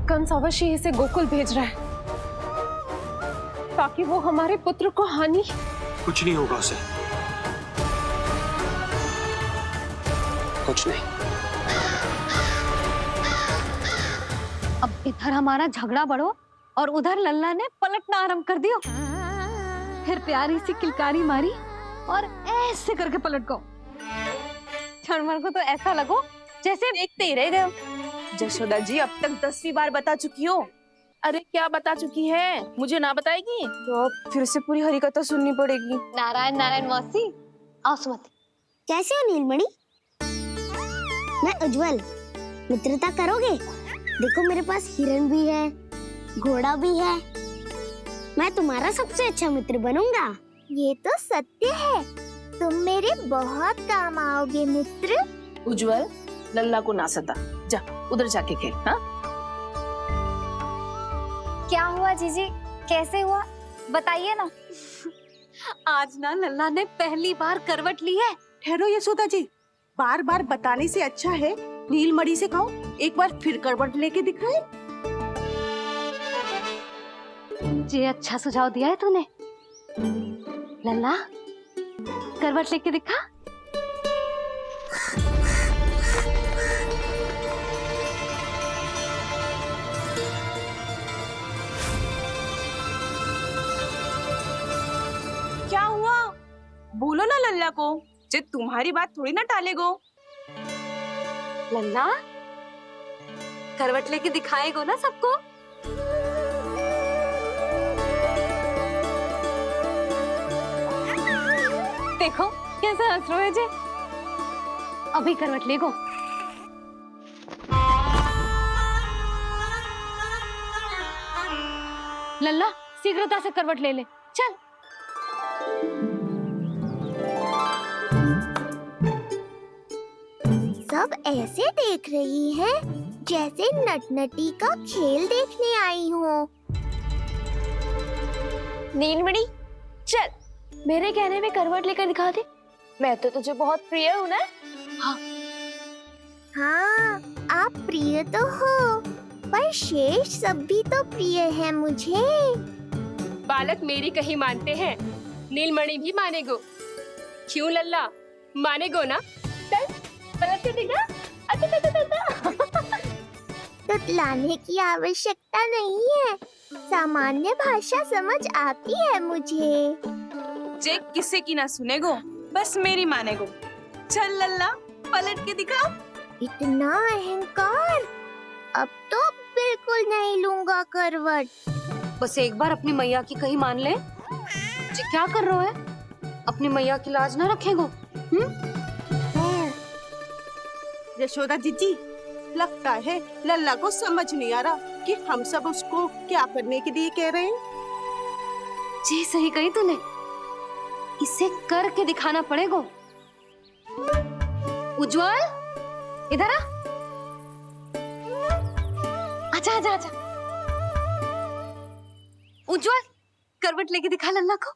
कंस अवश्य इसे गोकुल भेज रहा है ताकि वो हमारे पुत्र को हानि। कुछ नहीं होगा उसे, कुछ नहीं। अब इधर हमारा झगड़ा बढ़ो और उधर लल्ला ने पलटना आरंभ कर दियो। फिर प्यारी सी किलकारी मारी और ऐसे करके पलट गो। क्षणभर को तो ऐसा लगो जैसे देखते ही रह गए। जशोदा जी अब तक 10वीं बार बता चुकी हो अरे क्या बता चुकी है, मुझे ना बताएगी? तो अब फिर से पूरी हरिकथा सुननी पड़ेगी। नारायण नारायण मौसी, आओ सुमति। कैसे हो नीलमणि? मैं उज्जवल, मित्रता करोगे? देखो मेरे पास हिरन भी है, घोड़ा भी है। मैं तुम्हारा सबसे अच्छा मित्र बनूंगा। ये तो सत्य है, तुम मेरे बहुत काम आओगे मित्र। उज्जवल, लल्ला को ना सता, जा उधर जाके खेल। हाँ, क्या हुआ जीजी, कैसे हुआ बताइए ना। आज ना लल्ला ने पहली बार करवट ली है। ठहरो यशोदा जी, बार बार बताने से अच्छा है नीलमणि से कहो एक बार फिर करवट लेके दिखाए। ये अच्छा सुझाव दिया है तूने। लल्ला, करवट लेके दिखा। क्या हुआ? बोलो ना लल्ला को, जे तुम्हारी बात थोड़ी ना टालेगो। लल्ला, करवट लेके दिखाएगो ना सबको। देखो कैसा हंस रहे जे। अभी करवट लेगो। लल्ला, शीघ्रता से करवट ले ले, चल। सब ऐसे देख रही है जैसे नटनटी का खेल देखने आई हो। नीलमणि, चल मेरे कहने में करवट लेकर दिखा दे। मैं तो तुझे बहुत प्रिय हूँ ना। हाँ, आप प्रिय तो हो, पर शेष सब भी तो प्रिय है मुझे। बालक मेरी कहीं मानते हैं, नीलमणि भी मानेगो। क्यों लल्ला, मानेगो ना? चल पलट के दिखा। तुतलाने की आवश्यकता नहीं है, सामान्य भाषा समझ आती है मुझे। जे किसी की ना सुनेगो, बस मेरी मानेगो। चल लल्ला, पलट के दिखा। इतना अहंकार, अब तो बिल्कुल नहीं लूंगा करवट। बस एक बार अपनी मैया की कही मान ले। जी क्या कर रहे हो? अपनी मैया की लाज ना रखेगो। यशोदा जीजी, लगता है लल्ला को समझ नहीं आ रहा कि हम सब उसको क्या करने के लिए कह रहे हैं। जी सही कही तूने, इसे करके दिखाना पड़ेगा। उज्जवल, इधर आ। आजा आजा आजा। उज्जवल, करवट लेके दिखा लल्ला को।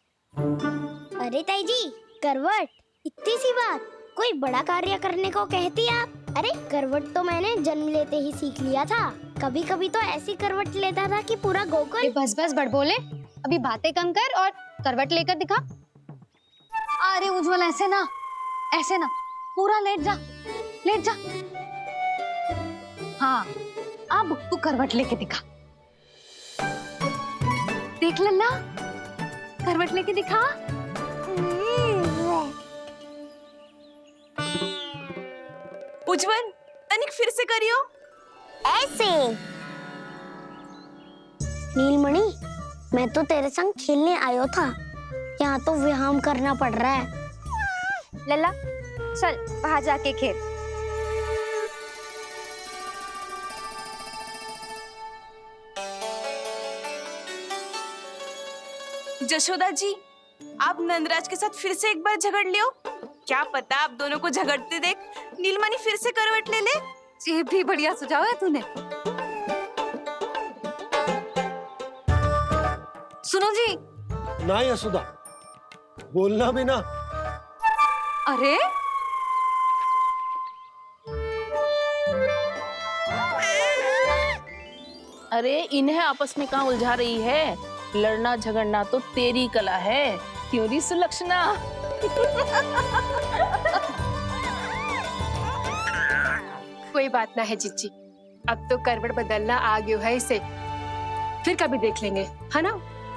अरे ताई जी, करवट, इतनी सी बात, कोई बड़ा कार्य करने को कहती आप? अरे करवट तो मैंने जन्म लेते ही सीख लिया था। कभी कभी तो ऐसी करवट लेता था कि पूरा गोकुल। बस बस बड़ बोले, अभी बातें कम कर और करवट लेकर दिखा। अरे उज्जवल, ऐसे ना, ऐसे ना, पूरा लेट जा, लेट जा। हाँ, अब तू करवट लेके दिखा। देख लल्ला, करवट लेके दिखा। उज्जवल, तनिक फिर से करियो। ऐसे। नीलमणि, मैं तो तेरे संग खेलने आयो था, यहाँ तो व्यायाम करना पड़ रहा है। लल्ला, चल बाहर जाके खेल। यशोदा जी, आप नंदराज के साथ फिर से एक बार झगड़ लियो। क्या पता आप दोनों को झगड़ते देख नीलमणि फिर से करवट ले ले। ये भी बढ़िया सुझाव है तूने। सुनो जी। ना यशोदा, बोलना भी ना। अरे अरे इन्हें आपस में कहाँ उलझा रही है? लड़ना झगड़ना तो तेरी कला है, क्यों री सुलक्षणा? कोई बात ना है जीजी, अब तो करवट बदलना आ गयो है इसे, फिर कभी देख लेंगे, है ना?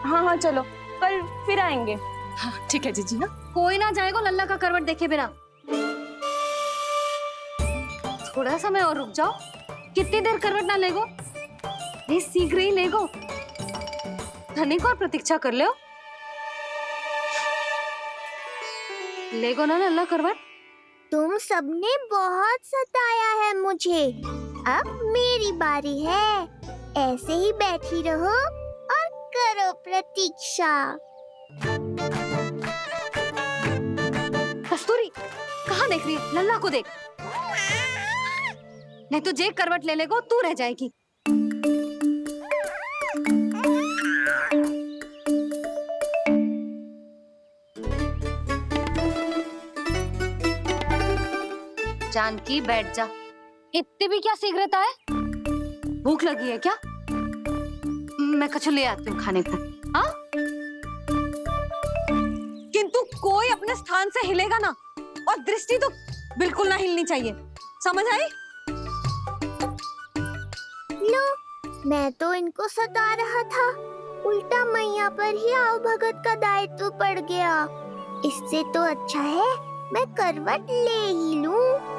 हाँ हाँ चलो, कल फिर आएंगे। हाँ ठीक है जीजी ना। कोई ना जाएगा लल्ला का करवट देखे बिना। थोड़ा समय और रुक जाओ, कितनी देर करवट ना लेगो? नहीं शीघ्र ही ले गो। धनिक और प्रतीक्षा कर ले गो ना लल्ला करवट। तुम सबने बहुत सताया है मुझे, अब मेरी बारी है। ऐसे ही बैठी रहो और करो प्रतीक्षा। कस्तूरी कहाँ देख रही है? लल्ला को देख, नहीं तो जे करवट ले लेगो तू रह जाएगी। जानकी बैठ जा। इतनी भी क्या शीघ्रता है? भूख लगी है क्या? मैं कछु ले आती हूँ खाने को। हाँ? किंतु कोई अपने स्थान से हिलेगा ना, और दृष्टि तो बिल्कुल ना हिलनी चाहिए, समझ आई? लो, मैं तो इनको सता रहा था, उल्टा मैया पर ही आओ भगत का दायित्व पड़ गया। इससे तो अच्छा है मैं करवट ले ही लूं।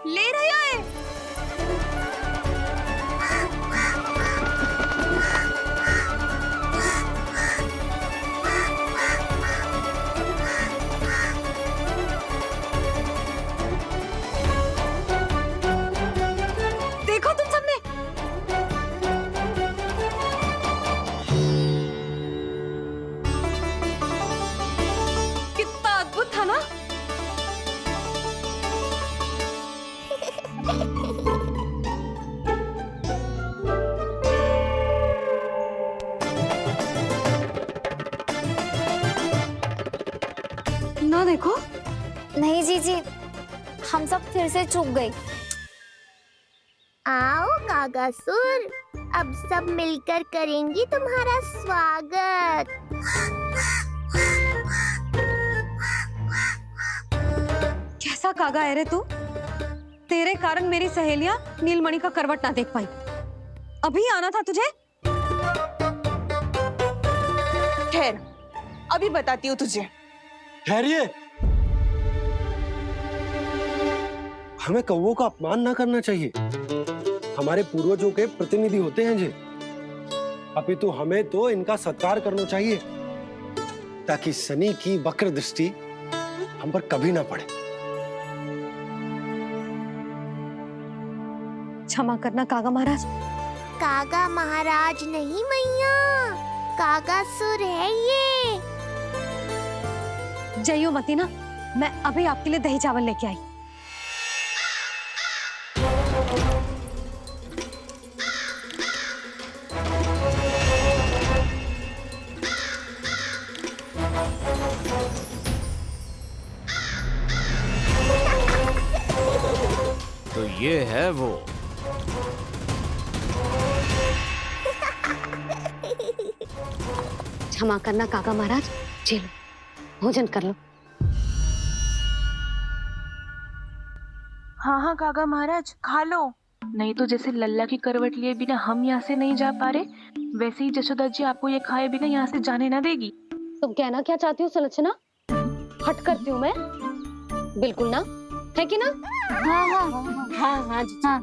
ले रही है। देखो तुम सबने, कितना अद्भुत था ना। ना देखो। नहीं जीजी, हम सब फिर से चूक गए। आओ कागासुर, अब सब मिलकर करेंगी तुम्हारा स्वागत। कैसा कागा है रे तू? तेरे कारण मेरी सहेलियां नीलमणि का करवट ना देख पाई। अभी आना था तुझे। ठहर, अभी बताती हूँ तुझे। ठहरिए, हमें कौवों का अपमान ना करना चाहिए। हमारे पूर्वजों के प्रतिनिधि होते हैं जी। अपितु हमें तो इनका सत्कार करना चाहिए, ताकि शनि की वक्र दृष्टि हम पर कभी ना पड़े। क्षमा करना कागा महाराज। कागा महाराज नहीं मैया, कागासुर है ये। जयो मती ना, मैं अभी आपके लिए दही चावल लेके आई। तो ये है वो। क्षमा करना काका महाराज, चलो भोजन कर लो। हाँ हाँ काका महाराज, खा लो। नहीं तो जैसे लल्ला की करवट लिए बिना हम यहाँ से नहीं जा पा रहे, वैसे ही जशोदा जी आपको ये खाए बिना यहाँ से जाने ना देगी। तुम कहना क्या चाहती हो सुलक्षणा? हट करती हूँ मैं? बिल्कुल ना, है कि ना? हाँ हाँ हाँ हाँ हाँ।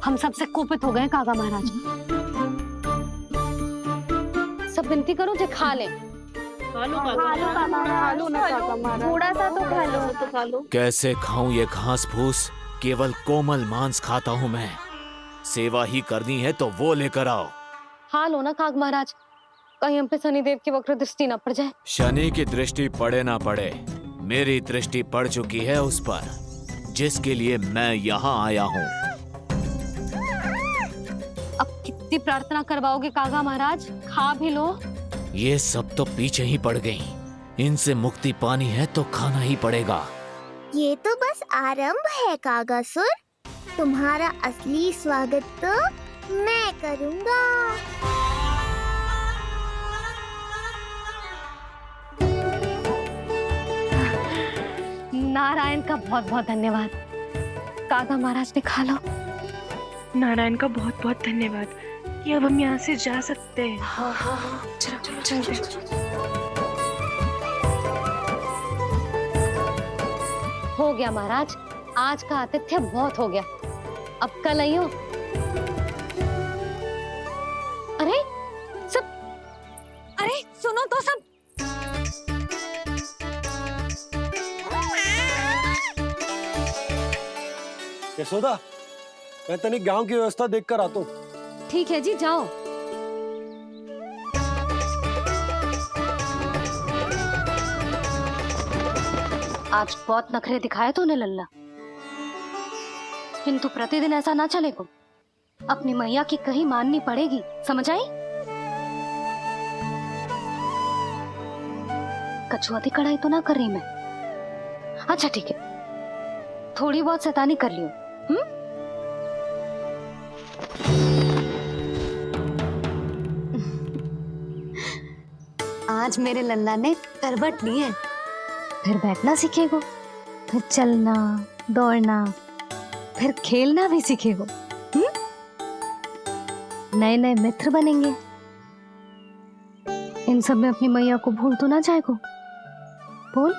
हम सबसे कोपित हो गए काका महाराज। सब विनती करो जो खा ले। थोड़ा सा तो खा लो। कैसे खाऊं ये घास फूस? केवल कोमल मांस खाता हूं मैं। सेवा ही करनी है तो वो लेकर आओ। खा लो ना काग महाराज, कहीं हम पे शनिदेव की वक्र दृष्टि ना पड़ जाए। शनि की दृष्टि पड़े ना पड़े, मेरी दृष्टि पड़ चुकी है उस पर, जिसके लिए मैं यहाँ आया हूँ। अब कितनी प्रार्थना करवाओगे कागा महाराज? खा भी लो। ये सब तो पीछे ही पड़ गई, इनसे मुक्ति पानी है तो खाना ही पड़ेगा। ये तो बस आरंभ है कागासुर, तुम्हारा असली स्वागत तो मैं करूंगा। नारायण का बहुत बहुत धन्यवाद। कागा महाराज ने खा लो। नारायण का बहुत बहुत धन्यवाद कि अब हम यहाँ से जा सकते हैं। हाँ हाँ हाँ, चलो चलो चलो। हो गया महाराज, आज का आतिथ्य बहुत हो गया। अब कल आइयो, अरे सब, अरे सुनो तो सब। यशोदा, मैं तनिक गांव की व्यवस्था देखकर आता हूँ। ठीक है जी, जाओ। आज बहुत नखरे दिखाए तूने लल्ला, किंतु प्रतिदिन ऐसा ना चलेगा। अपनी मैया की कहीं माननी पड़ेगी, समझ आई? कछुआती कढ़ाई तो ना कर रही मैं। अच्छा ठीक है, थोड़ी बहुत शैतानी कर लियो। आज मेरे लल्ला ने करवट ली है, फिर बैठना सीखेगो, फिर चलना दौड़ना, फिर खेलना भी सीखेगो। नए नए मित्र बनेंगे। इन सब में अपनी मैया को भूल तो ना जाएगो। बोल।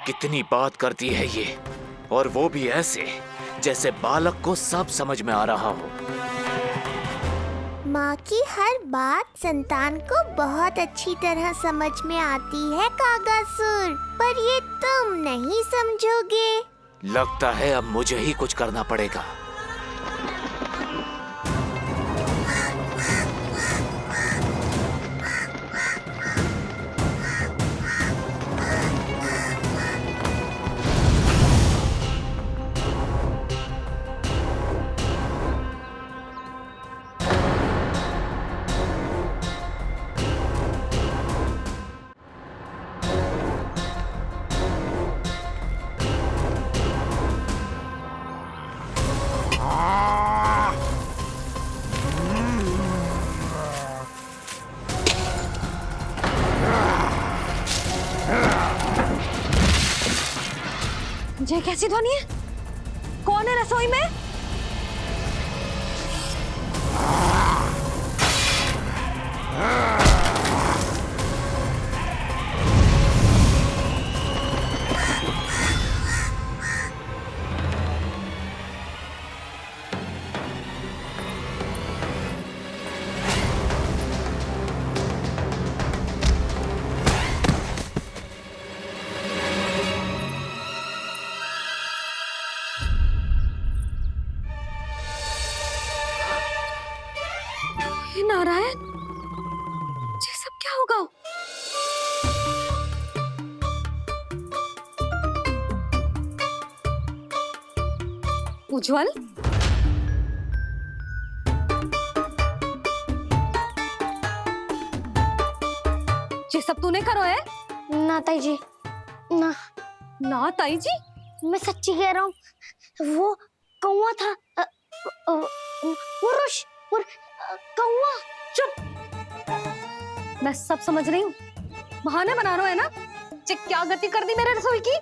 कितनी बात करती है ये, और वो भी ऐसे जैसे बालक को सब समझ में आ रहा हो। माँ की हर बात संतान को बहुत अच्छी तरह समझ में आती है कागासुर, पर ये तुम नहीं समझोगे। लगता है अब मुझे ही कुछ करना पड़ेगा। ये कैसी ध्वनि है? कौन है रसोई में? नारायण, ये सब क्या होगा? उज्जवल, ये सब तूने करो है? ना ताई जी, ना। ना ताई जी? मैं सच्ची कह रहा हूँ, वो कौवा था। पुरुष कौवा। चुप। मैं सब समझ रही हूँ, बहाने बना रहा है ना? क्या गति कर दी मेरे रसोई की?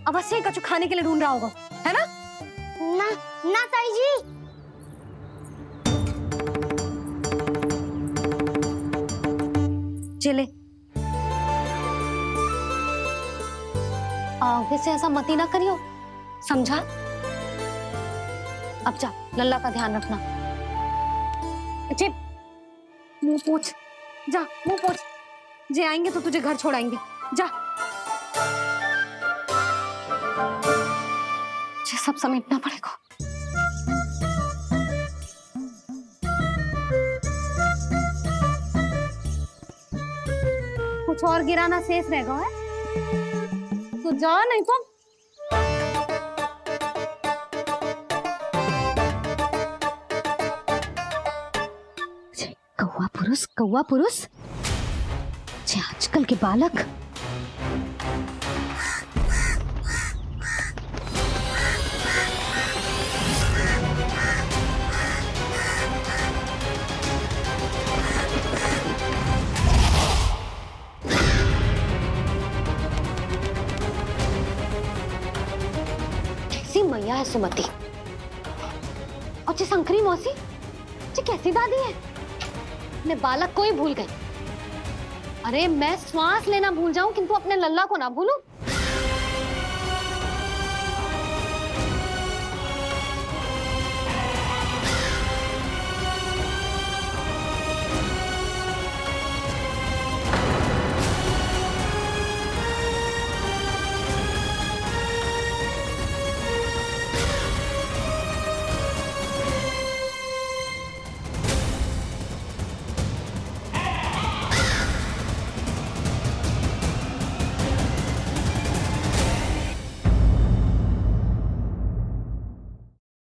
अब बस यही कछु खाने के लिए ढूंढ रहा होगा, है ना? ना ना ताई जी। चले, आगे से ऐसा मती ना करियो, समझा? अब जा, लल्ला का ध्यान रखना। चिप, मुंह पोंछ, जा मुंह पोंछ। जे आएंगे तो तुझे घर छोड़ाएंगे, जा। ये सब समेटना पड़ेगा। कुछ और गिराना शेष रहेगा है? तो जा, नहीं तो कौवा पुरुष जे आजकल के बालक। कैसी मैया है सुमति, और जे शंकरी मौसी जी कैसी दादी है, मैं बालक को ही भूल गई। अरे मैं श्वास लेना भूल जाऊं किंतु अपने लल्ला को ना भूलूं।